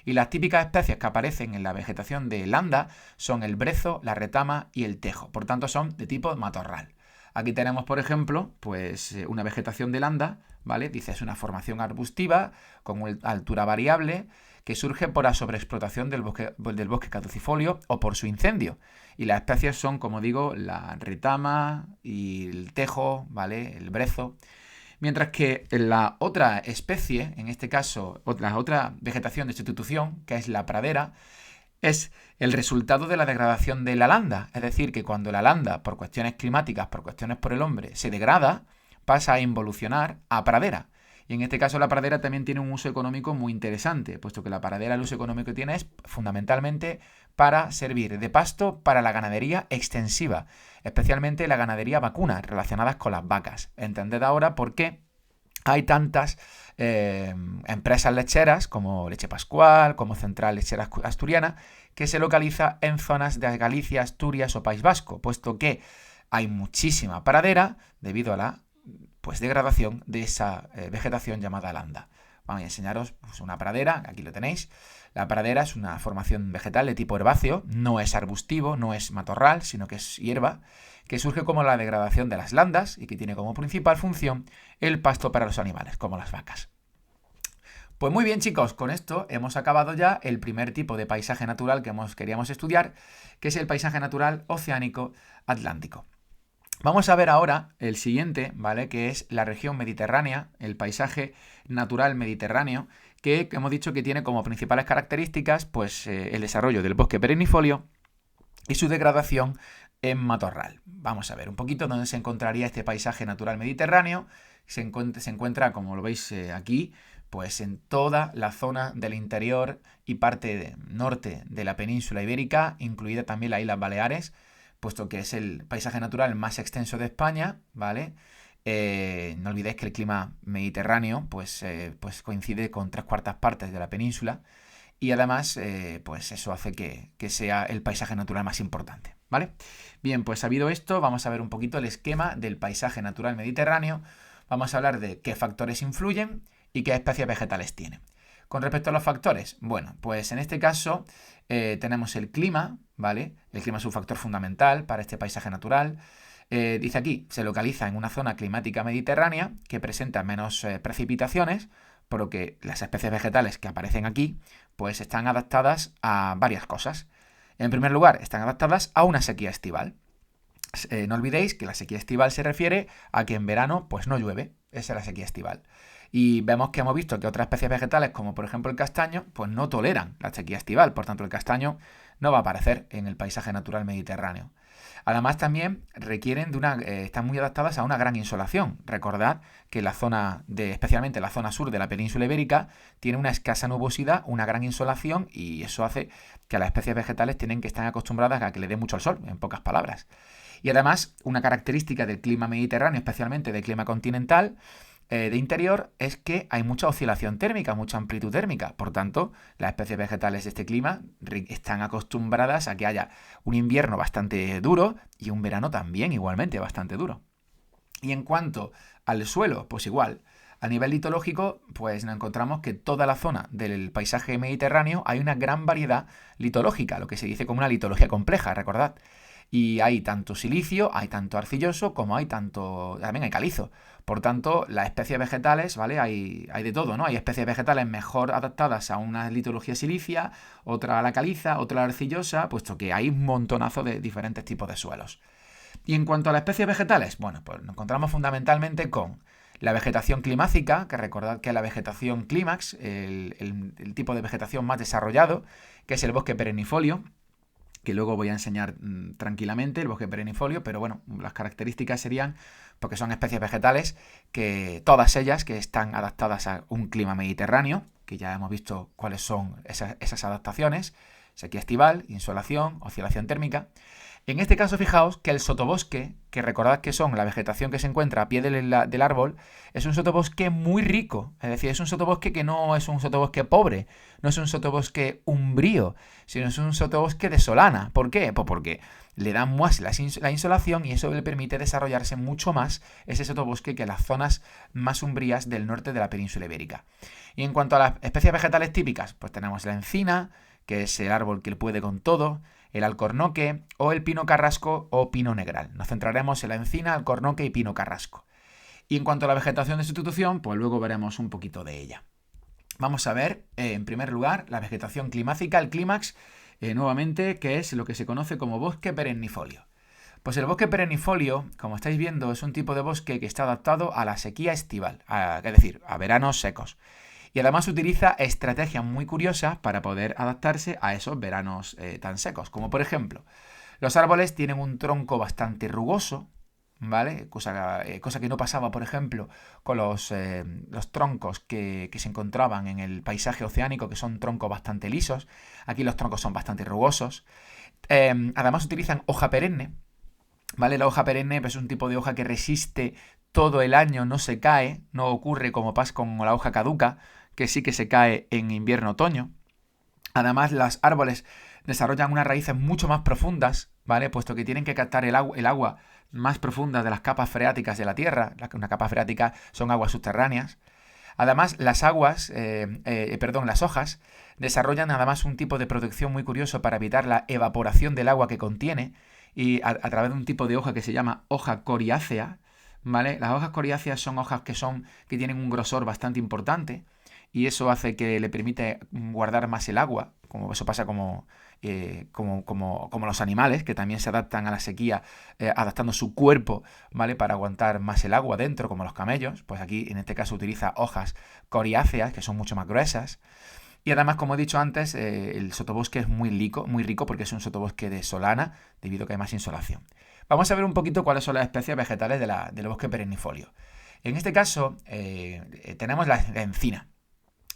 Y las típicas especies que aparecen en la vegetación de landa son el brezo, la retama y el tejo, por tanto son de tipo matorral. Aquí tenemos, por ejemplo, pues una vegetación de landa, ¿vale? Dice, es una formación arbustiva con altura variable que surge por la sobreexplotación del bosque caducifolio o por su incendio. Y las especies son, como digo, la retama y el tejo, ¿vale? El brezo. Mientras que la otra especie, en este caso, la otra vegetación de sustitución, que es la pradera, es el resultado de la degradación de la landa. Es decir, que cuando la landa, por cuestiones climáticas, por cuestiones por el hombre, se degrada, pasa a involucionar a pradera. Y en este caso la pradera también tiene un uso económico muy interesante, puesto que la pradera el uso económico que tiene es fundamentalmente para servir de pasto para la ganadería extensiva, especialmente la ganadería vacuna, relacionadas con las vacas. Entended ahora por qué hay tantas empresas lecheras como Leche Pascual, como Central Lechera Asturiana, que se localiza en zonas de Galicia, Asturias o País Vasco, puesto que hay muchísima pradera debido a la degradación de esa vegetación llamada landa. Vamos a enseñaros pues, una pradera, aquí lo tenéis. La pradera es una formación vegetal de tipo herbáceo, no es arbustivo, no es matorral, sino que es hierba, que surge como la degradación de las landas y que tiene como principal función el pasto para los animales, como las vacas. Pues muy bien, chicos, con esto hemos acabado ya el primer tipo de paisaje natural que queríamos estudiar, que es el paisaje natural oceánico atlántico. Vamos a ver ahora el siguiente, ¿vale? Que es la región mediterránea, el paisaje natural mediterráneo, que hemos dicho que tiene como principales características pues, el desarrollo del bosque perennifolio y su degradación en matorral. Vamos a ver un poquito dónde se encontraría este paisaje natural mediterráneo. Se encuentra, como lo veis aquí, pues en toda la zona del interior y parte norte de la península ibérica, incluida también las Islas Baleares, puesto que es el paisaje natural más extenso de España, ¿vale? No olvidéis que el clima mediterráneo pues coincide con 3/4 partes de la península y además pues eso hace que sea el paisaje natural más importante, ¿vale? Bien, pues sabido esto, vamos a ver un poquito el esquema del paisaje natural mediterráneo. Vamos a hablar de qué factores influyen y qué especies vegetales tiene. Con respecto a los factores, bueno, pues en este caso tenemos el clima, ¿vale? El clima es un factor fundamental para este paisaje natural. Dice aquí, se localiza en una zona climática mediterránea que presenta menos precipitaciones, por lo que las especies vegetales que aparecen aquí pues están adaptadas a varias cosas. En primer lugar, están adaptadas a una sequía estival. No olvidéis que la sequía estival se refiere a que en verano pues no llueve, esa es la sequía estival. Y vemos que hemos visto que otras especies vegetales, como por ejemplo el castaño, pues no toleran la sequía estival, por tanto el castaño no va a aparecer en el paisaje natural mediterráneo. Además también requieren están muy adaptadas a una gran insolación. Recordad que especialmente la zona sur de la península ibérica, tiene una escasa nubosidad, una gran insolación y eso hace que las especies vegetales tienen que estar acostumbradas a que le dé mucho el sol, en pocas palabras. Y además, una característica del clima mediterráneo, especialmente del clima continental, de interior, es que hay mucha oscilación térmica, mucha amplitud térmica. Por tanto, las especies vegetales de este clima están acostumbradas a que haya un invierno bastante duro y un verano también igualmente bastante duro. Y en cuanto al suelo, pues igual. A nivel litológico, pues nos encontramos que toda la zona del paisaje mediterráneo hay una gran variedad litológica, lo que se dice como una litología compleja, recordad. Y hay tanto silicio, hay tanto arcilloso, como también hay calizo. Por tanto, las especies vegetales, ¿vale? Hay de todo, ¿no? Hay especies vegetales mejor adaptadas a una litología silicia, otra a la caliza, otra a la arcillosa, puesto que hay un montonazo de diferentes tipos de suelos. Y en cuanto a las especies vegetales, bueno, pues nos encontramos fundamentalmente con la vegetación climática, que recordad que es la vegetación clímax, el tipo de vegetación más desarrollado, que es el bosque perennifolio, que luego voy a enseñar tranquilamente, el bosque perennifolio, pero bueno, las características serían, porque son especies vegetales, que todas ellas que están adaptadas a un clima mediterráneo, que ya hemos visto cuáles son esas adaptaciones, sequía estival, insolación, oscilación térmica. En este caso, fijaos que el sotobosque, que recordad que son la vegetación que se encuentra a pie del árbol, es un sotobosque muy rico. Es decir, es un sotobosque que no es un sotobosque pobre, no es un sotobosque umbrío, sino es un sotobosque de solana. ¿Por qué? Pues porque le da más la insolación y eso le permite desarrollarse mucho más ese sotobosque que las zonas más umbrías del norte de la península ibérica. Y en cuanto a las especies vegetales típicas, pues tenemos la encina, que es el árbol que puede con todo. el alcornoque o el pino carrasco o pino negral. Nos centraremos en la encina, alcornoque y pino carrasco. Y en cuanto a la vegetación de sustitución, pues luego veremos un poquito de ella. Vamos a ver, en primer lugar, la vegetación climática, el clímax, nuevamente, que es lo que se conoce como bosque perennifolio. Pues el bosque perennifolio, como estáis viendo, es un tipo de bosque que está adaptado a la sequía estival, es decir, a veranos secos. Y además utiliza estrategias muy curiosas para poder adaptarse a esos veranos tan secos. Como por ejemplo, los árboles tienen un tronco bastante rugoso, ¿vale? Cosa que no pasaba, por ejemplo, con los troncos que se encontraban en el paisaje oceánico, que son troncos bastante lisos. Aquí los troncos son bastante rugosos. Además utilizan hoja perenne, ¿vale? La hoja perenne es un tipo de hoja que resiste todo el año, no se cae, no ocurre como pasa con la hoja caduca, que sí que se cae en invierno-otoño. Además, los árboles desarrollan unas raíces mucho más profundas, ¿vale? Puesto que tienen que captar el agua más profunda de las capas freáticas de la Tierra. Una capa freática son aguas subterráneas. Además, las hojas desarrollan además un tipo de protección muy curioso para evitar la evaporación del agua que contiene y a través de un tipo de hoja que se llama hoja coriácea, ¿vale? Las hojas coriáceas son hojas que tienen un grosor bastante importante y eso hace que le permite guardar más el agua, como eso pasa como los animales, que también se adaptan a la sequía, adaptando su cuerpo, ¿vale? Para aguantar más el agua dentro, como los camellos. Pues aquí, en este caso, utiliza hojas coriáceas, que son mucho más gruesas. Y además, como he dicho antes, el sotobosque es muy rico porque es un sotobosque de solana, debido a que hay más insolación. Vamos a ver un poquito cuáles son las especies vegetales del bosque perennifolio. En este caso, tenemos la encina,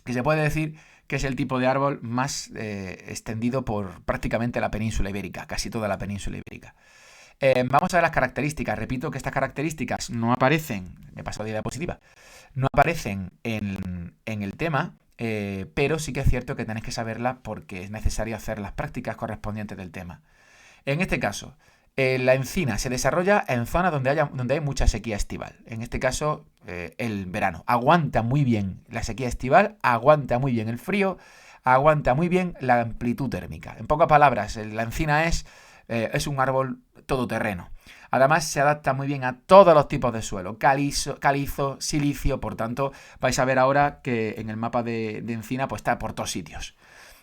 que se puede decir que es el tipo de árbol más extendido por prácticamente la península ibérica, casi toda la península ibérica. Vamos a ver las características. Repito que estas características no aparecen, me paso la diapositiva, no aparecen en el tema, pero sí que es cierto que tenéis que saberlas porque es necesario hacer las prácticas correspondientes del tema. En este caso, la encina se desarrolla en zonas donde hay mucha sequía estival. En este caso, el verano. Aguanta muy bien la sequía estival, aguanta muy bien el frío, aguanta muy bien la amplitud térmica. En pocas palabras, la encina es un árbol todoterreno. Además, se adapta muy bien a todos los tipos de suelo, calizo, silicio. Por tanto, vais a ver ahora que en el mapa de encina pues está por todos sitios.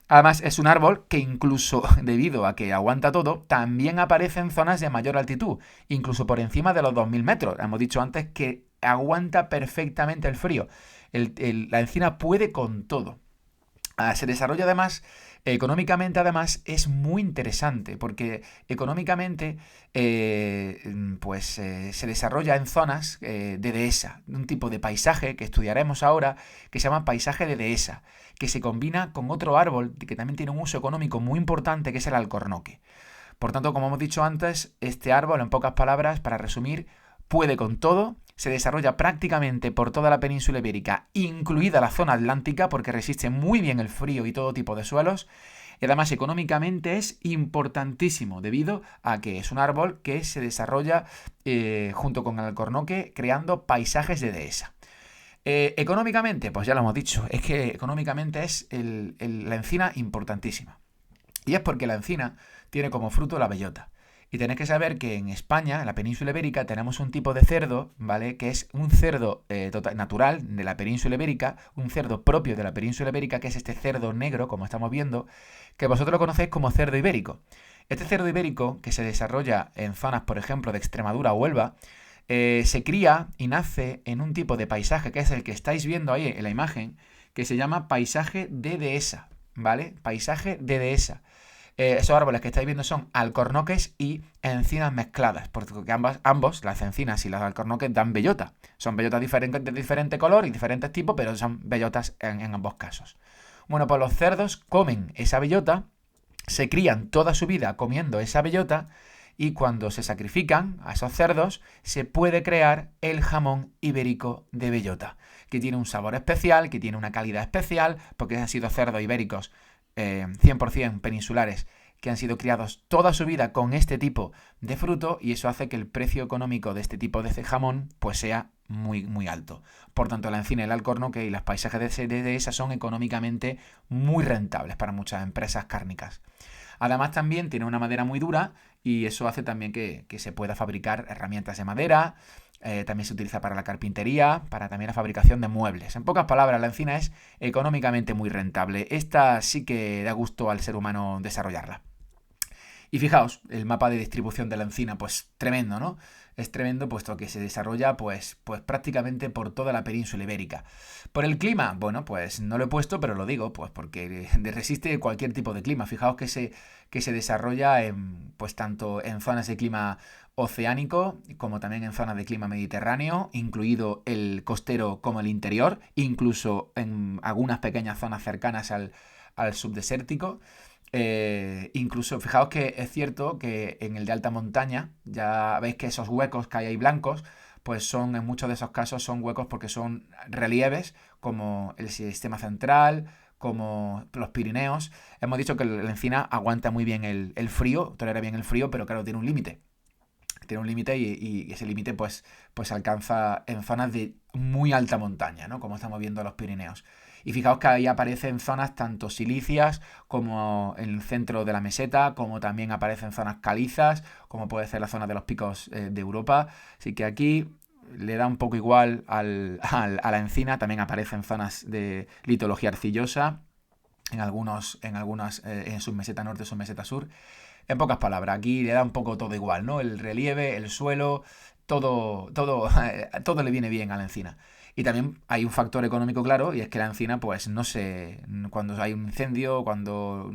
Además, es un árbol que incluso debido a que aguanta todo, también aparece en zonas de mayor altitud, incluso por encima de los 2000 metros. Hemos dicho antes que aguanta perfectamente el frío. La encina puede con todo. Se desarrolla además, económicamente además, es muy interesante porque económicamente se desarrolla en zonas de dehesa, un tipo de paisaje que estudiaremos ahora que se llama paisaje de dehesa, que se combina con otro árbol que también tiene un uso económico muy importante, que es el alcornoque. Por tanto, como hemos dicho antes, este árbol, en pocas palabras, para resumir, puede con todo, se desarrolla prácticamente por toda la península ibérica, incluida la zona atlántica, porque resiste muy bien el frío y todo tipo de suelos. Y además, económicamente es importantísimo, debido a que es un árbol que se desarrolla junto con el alcornoque, creando paisajes de dehesa. Económicamente, pues ya lo hemos dicho, es que económicamente es la encina importantísima. Y es porque la encina tiene como fruto la bellota. Y tenéis que saber que en España, en la península ibérica, tenemos un tipo de cerdo, ¿vale? Que es un cerdo natural de la península ibérica, un cerdo propio de la península ibérica, que es este cerdo negro, como estamos viendo, que vosotros lo conocéis como cerdo ibérico. Este cerdo ibérico, que se desarrolla en zonas, por ejemplo, de Extremadura o Huelva, se cría y nace en un tipo de paisaje, que es el que estáis viendo ahí en la imagen, que se llama paisaje de dehesa, ¿vale? Paisaje de dehesa. Esos árboles que estáis viendo son alcornoques y encinas mezcladas, porque ambos, las encinas y los alcornoques, dan bellota. Son bellotas diferentes, de diferente color y diferentes tipos, pero son bellotas en ambos casos. Bueno, pues los cerdos comen esa bellota, se crían toda su vida comiendo esa bellota, y cuando se sacrifican a esos cerdos, se puede crear el jamón ibérico de bellota, que tiene un sabor especial, que tiene una calidad especial, porque han sido cerdos ibéricos 100% peninsulares que han sido criados toda su vida con este tipo de fruto, y eso hace que el precio económico de este tipo de jamón pues sea muy, muy alto. Por tanto, la encina, el alcornoque y los paisajes de dehesa son económicamente muy rentables para muchas empresas cárnicas. Además también tiene una madera muy dura y eso hace también que se pueda fabricar herramientas de madera. También se utiliza para la carpintería, para también la fabricación de muebles. En pocas palabras, la encina es económicamente muy rentable. Esta sí que da gusto al ser humano desarrollarla. Y fijaos, el mapa de distribución de la encina, pues tremendo, ¿no? Es tremendo puesto que se desarrolla pues prácticamente por toda la península ibérica. Por el clima, bueno, pues no lo he puesto, pero lo digo, pues porque resiste cualquier tipo de clima. Fijaos que se desarrolla pues tanto en zonas de clima oceánico como también en zonas de clima mediterráneo, incluido el costero como el interior, incluso en algunas pequeñas zonas cercanas al subdesértico. Incluso, fijaos que es cierto que en el de alta montaña, ya veis que esos huecos que hay ahí blancos, pues son, en muchos de esos casos, son huecos porque son relieves, como el sistema central, como los Pirineos. Hemos dicho que la encina aguanta muy bien el frío, tolera bien el frío, pero claro, tiene un límite. Tiene un límite y ese límite pues alcanza en zonas de muy alta montaña, ¿no? Como estamos viendo en los Pirineos. Y fijaos que ahí aparecen zonas tanto silíceas como en el centro de la meseta, como también aparecen zonas calizas, como puede ser la zona de los picos de Europa. Así que aquí le da un poco igual a la encina, también aparecen zonas de litología arcillosa en su meseta norte, su meseta sur. En pocas palabras, aquí le da un poco todo igual, ¿no? El relieve, el suelo, todo le viene bien a la encina. Y también hay un factor económico claro, y es que la encina, pues no se. Cuando hay un incendio, cuando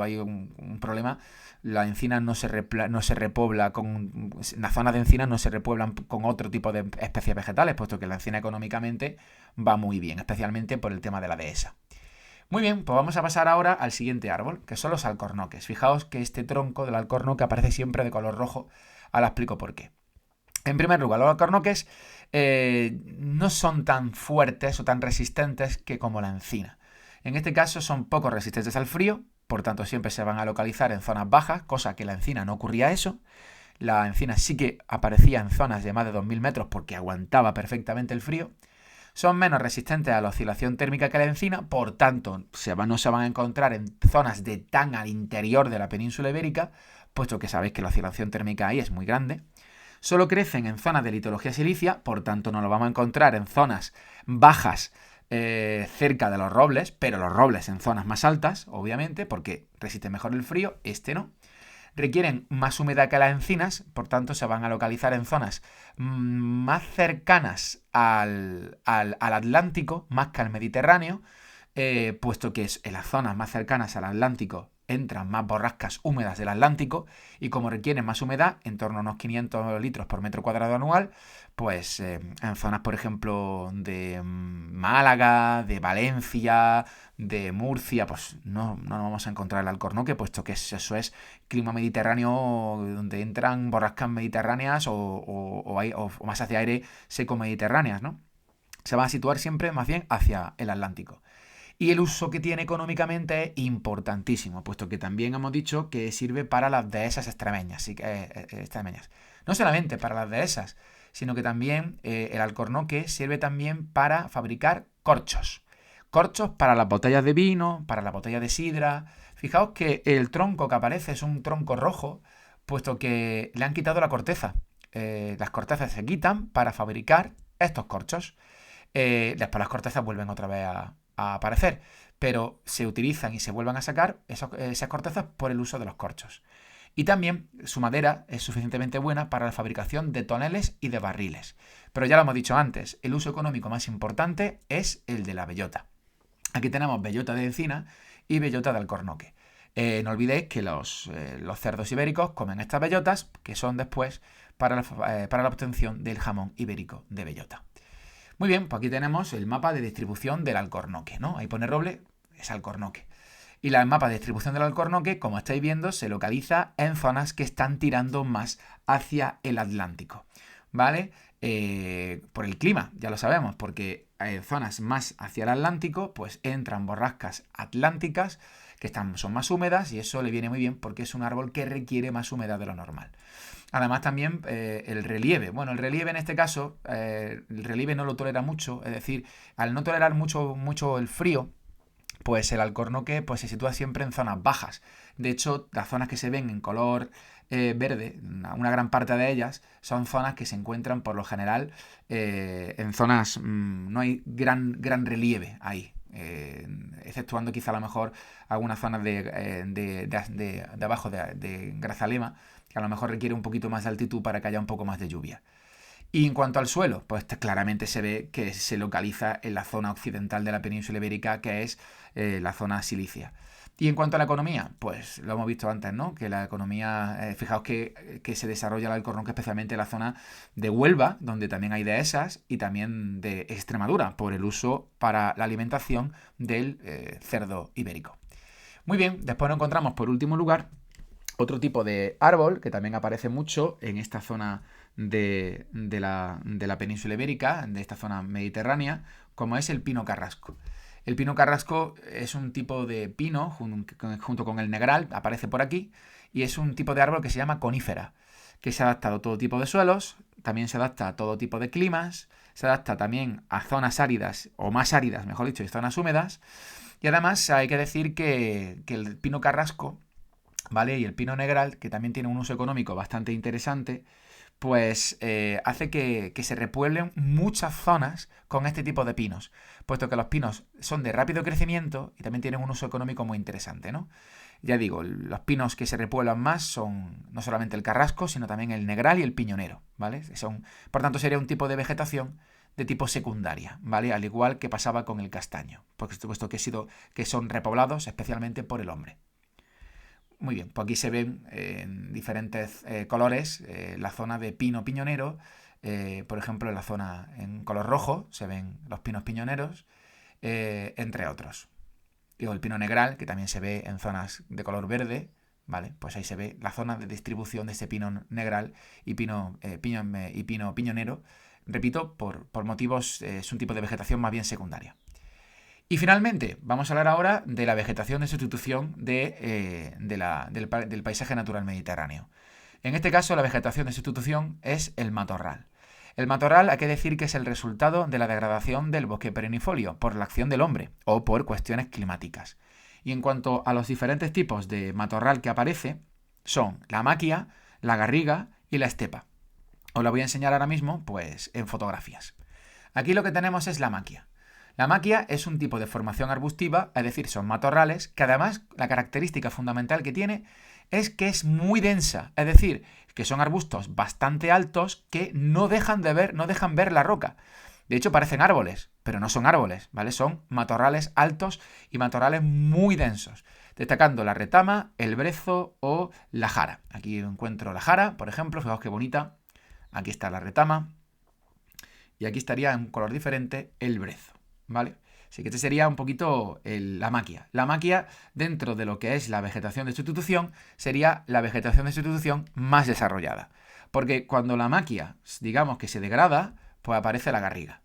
hay un problema, la encina no se repobla con. Las zonas de encina no se repoblan con otro tipo de especies vegetales, puesto que la encina económicamente va muy bien, especialmente por el tema de la dehesa. Muy bien, pues vamos a pasar ahora al siguiente árbol, que son los alcornoques. Fijaos que este tronco del alcornoque aparece siempre de color rojo. Ahora explico por qué. En primer lugar, los alcornoques no son tan fuertes o tan resistentes que como la encina. En este caso son poco resistentes al frío, por tanto siempre se van a localizar en zonas bajas, cosa que la encina no ocurría eso. La encina sí que aparecía en zonas de más de 2000 metros porque aguantaba perfectamente el frío. Son menos resistentes a la oscilación térmica que la encina, por tanto no se van a encontrar en zonas de tan al interior de la península ibérica, puesto que sabéis que la oscilación térmica ahí es muy grande. Solo crecen en zonas de litología silicia, por tanto no lo vamos a encontrar en zonas bajas cerca de los robles, pero los robles en zonas más altas, obviamente, porque resisten mejor el frío, este no. Requieren más humedad que las encinas, por tanto se van a localizar en zonas más cercanas al Atlántico, más que al Mediterráneo, puesto que en las zonas más cercanas al Atlántico entran más borrascas húmedas del Atlántico y como requieren más humedad, en torno a unos 500 litros por metro cuadrado anual, pues en zonas, por ejemplo, de Málaga, de Valencia, de Murcia, pues no vamos a encontrar el alcornoque, puesto que eso es clima mediterráneo donde entran borrascas mediterráneas o masas de aire seco mediterráneas, ¿no? Se van a situar siempre más bien hacia el Atlántico. Y el uso que tiene económicamente es importantísimo, puesto que también hemos dicho que sirve para las dehesas extremeñas. No solamente para las dehesas, sino que también el alcornoque sirve también para fabricar corchos. Corchos para las botellas de vino, para las botellas de sidra. Fijaos que el tronco que aparece es un tronco rojo, puesto que le han quitado la corteza. Las cortezas se quitan para fabricar estos corchos. Después las cortezas vuelven otra vez a aparecer, pero se utilizan y se vuelven a sacar esas cortezas por el uso de los corchos. Y también su madera es suficientemente buena para la fabricación de toneles y de barriles. Pero ya lo hemos dicho antes, el uso económico más importante es el de la bellota. Aquí tenemos bellota de encina y bellota de alcornoque. No olvidéis que los cerdos ibéricos comen estas bellotas, que son después para la obtención del jamón ibérico de bellota. Muy bien, pues aquí tenemos el mapa de distribución del alcornoque, ¿no? Ahí pone roble, es alcornoque. Y el mapa de distribución del alcornoque, como estáis viendo, se localiza en zonas que están tirando más hacia el Atlántico, ¿vale? Por el clima, ya lo sabemos, porque en zonas más hacia el Atlántico, pues entran borrascas atlánticas que son más húmedas y eso le viene muy bien porque es un árbol que requiere más humedad de lo normal. Además también el relieve. Bueno, el relieve en este caso, el relieve no lo tolera mucho, es decir, al no tolerar mucho el frío, pues el alcornoque pues, se sitúa siempre en zonas bajas. De hecho, las zonas que se ven en color verde, una gran parte de ellas, son zonas que se encuentran por lo general en zonas, no hay gran relieve ahí. Exceptuando quizá a lo mejor algunas zonas de abajo de Grazalema, que a lo mejor requiere un poquito más de altitud para que haya un poco más de lluvia. Y en cuanto al suelo, pues claramente se ve que se localiza en la zona occidental de la península ibérica, que es la zona silicia. Y en cuanto a la economía, pues lo hemos visto antes, ¿no? Que la economía, fijaos que se desarrolla el alcornoque especialmente en la zona de Huelva, donde también hay dehesas, y también de Extremadura, por el uso para la alimentación del cerdo ibérico. Muy bien, después nos encontramos por último lugar otro tipo de árbol que también aparece mucho en esta zona de la península ibérica, de esta zona mediterránea, como es el pino carrasco. El pino carrasco es un tipo de pino, junto con el negral, aparece por aquí, y es un tipo de árbol que se llama conífera, que se adapta a todo tipo de suelos, también se adapta a todo tipo de climas, se adapta también a zonas áridas, o más áridas, mejor dicho, y zonas húmedas, y además hay que decir que el pino carrasco, ¿vale? Y el pino negral, que también tiene un uso económico bastante interesante, pues hace que se repueblen muchas zonas con este tipo de pinos, puesto que los pinos son de rápido crecimiento y también tienen un uso económico muy interesante, ¿no? Ya digo, los pinos que se repueblan más son no solamente el carrasco, sino también el negral y el piñonero, ¿vale? Por tanto, sería un tipo de vegetación de tipo secundaria, ¿vale? Al igual que pasaba con el castaño, puesto que son repoblados especialmente por el hombre. Muy bien, pues aquí se ven en diferentes colores la zona de pino piñonero. Por ejemplo, en la zona en color rojo se ven los pinos piñoneros, entre otros. Digo, el pino negral, que también se ve en zonas de color verde, ¿vale? Pues ahí se ve la zona de distribución de este pino negral y pino piñonero. Repito, por motivos, es un tipo de vegetación más bien secundaria. Y finalmente, vamos a hablar ahora de la vegetación de sustitución del paisaje natural mediterráneo. En este caso, la vegetación de sustitución es el matorral. El matorral hay que decir que es el resultado de la degradación del bosque perennifolio por la acción del hombre o por cuestiones climáticas. Y en cuanto a los diferentes tipos de matorral que aparece, son la maquia, la garriga y la estepa. Os la voy a enseñar ahora mismo, pues, en fotografías. Aquí lo que tenemos es la maquia. La maquia es un tipo de formación arbustiva, es decir, son matorrales, que además la característica fundamental que tiene es que es muy densa, es decir, que son arbustos bastante altos que no dejan ver la roca. De hecho, parecen árboles, pero no son árboles, ¿vale? Son matorrales altos y matorrales muy densos, destacando la retama, el brezo o la jara. Aquí encuentro la jara, por ejemplo, fijaos qué bonita. Aquí está la retama y aquí estaría en un color diferente el brezo, ¿vale? Así que este sería un poquito la maquia. La maquia, dentro de lo que es la vegetación de sustitución, sería la vegetación de sustitución más desarrollada. Porque cuando la maquia, digamos que se degrada, pues aparece la garriga,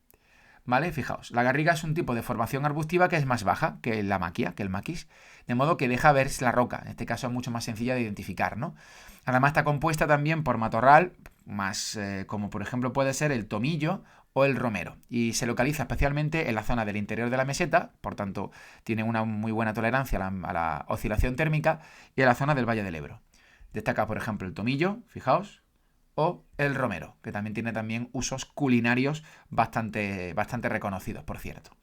¿vale? Fijaos, la garriga es un tipo de formación arbustiva que es más baja que la maquia, que el maquis, de modo que deja verse la roca. En este caso es mucho más sencilla de identificar, ¿no? Además está compuesta también por matorral, más como por ejemplo puede ser el tomillo o el romero, y se localiza especialmente en la zona del interior de la meseta, por tanto tiene una muy buena tolerancia a la oscilación térmica, y en la zona del Valle del Ebro. Destaca por ejemplo el tomillo, fijaos, o el romero, que tiene usos culinarios bastante reconocidos, por cierto.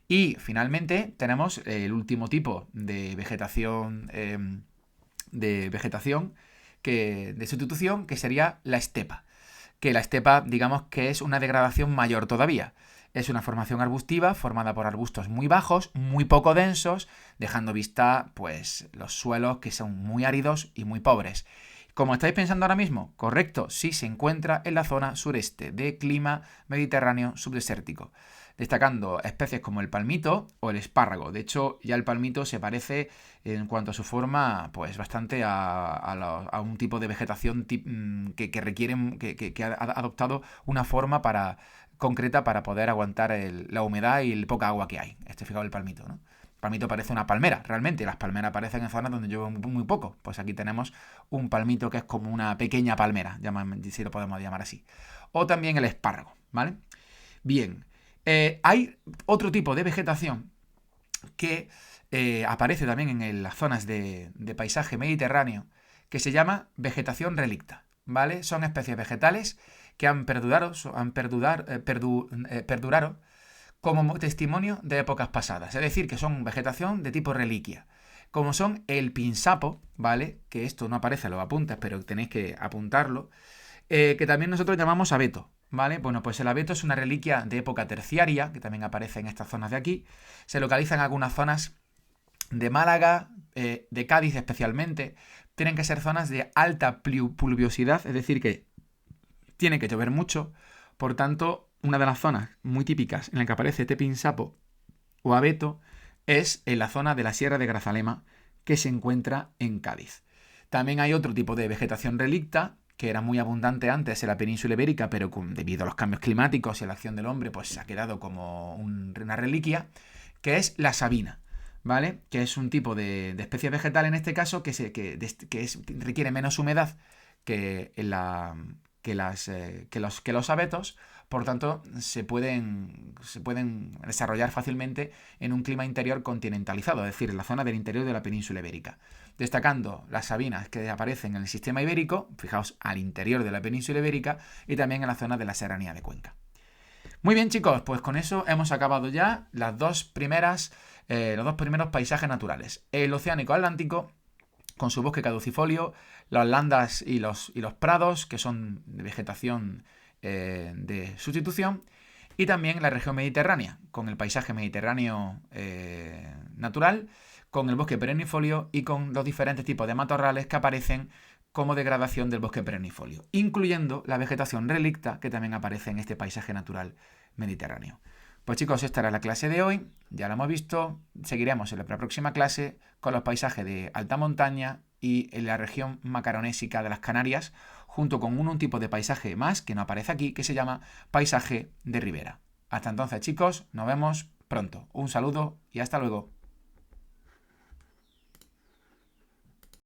Y finalmente tenemos el último tipo de vegetación de sustitución, que sería la estepa. Que la estepa, digamos que es una degradación mayor todavía. Es una formación arbustiva formada por arbustos muy bajos, muy poco densos, dejando vista pues los suelos que son muy áridos y muy pobres. Como estáis pensando ahora mismo, correcto, sí se encuentra en la zona sureste de clima mediterráneo subdesértico, destacando especies como el palmito o el espárrago. De hecho, ya el palmito se parece en cuanto a su forma, pues bastante a un tipo de vegetación que requiere, que ha adoptado una forma concreta para poder aguantar la humedad y el poca agua que hay. Fijaos el palmito, ¿no? El palmito parece una palmera, realmente. Las palmeras aparecen en zonas donde llueve muy poco. Pues aquí tenemos un palmito que es como una pequeña palmera, si lo podemos llamar así. O también el espárrago, ¿vale? Bien, hay otro tipo de vegetación que aparece también en las zonas de paisaje mediterráneo, que se llama vegetación relicta, ¿vale? Son especies vegetales que han perdurado como testimonio de épocas pasadas, es decir, que son vegetación de tipo reliquia, como son el pinsapo, ¿vale? Que esto no aparece en los apuntes, pero tenéis que apuntarlo, que también nosotros llamamos abeto, ¿vale? Bueno, pues el abeto es una reliquia de época terciaria, que también aparece en estas zonas de aquí, se localiza en algunas zonas de Málaga, de Cádiz especialmente. Tienen que ser zonas de alta pluviosidad, es decir, que tiene que llover mucho. Por tanto, una de las zonas muy típicas en la que aparece este pinsapo o abeto es en la zona de la Sierra de Grazalema, que se encuentra en Cádiz. También hay otro tipo de vegetación relicta, que era muy abundante antes en la península ibérica, pero debido a los cambios climáticos y a la acción del hombre, pues se ha quedado como una reliquia, que es la sabina, ¿vale? Que es un tipo de especie vegetal en este caso que requiere menos humedad que los abetos, por tanto se pueden desarrollar fácilmente en un clima interior continentalizado, es decir, en la zona del interior de la península ibérica. Destacando las sabinas que aparecen en el sistema ibérico, fijaos, al interior de la península ibérica y también en la zona de la serranía de Cuenca. Muy bien, chicos, pues con eso hemos acabado ya los dos primeros paisajes naturales. El Oceánico Atlántico, con su bosque caducifolio, las landas y los prados, que son de vegetación de sustitución, y también la región mediterránea, con el paisaje mediterráneo natural, con el bosque perennifolio y con los diferentes tipos de matorrales que aparecen como degradación del bosque perennifolio, incluyendo la vegetación relicta que también aparece en este paisaje natural mediterráneo. Pues chicos, esta era la clase de hoy, ya la hemos visto, seguiremos en la próxima clase con los paisajes de alta montaña y en la región macaronésica de las Canarias, junto con un tipo de paisaje más que no aparece aquí, que se llama paisaje de ribera. Hasta entonces chicos, nos vemos pronto. Un saludo y hasta luego.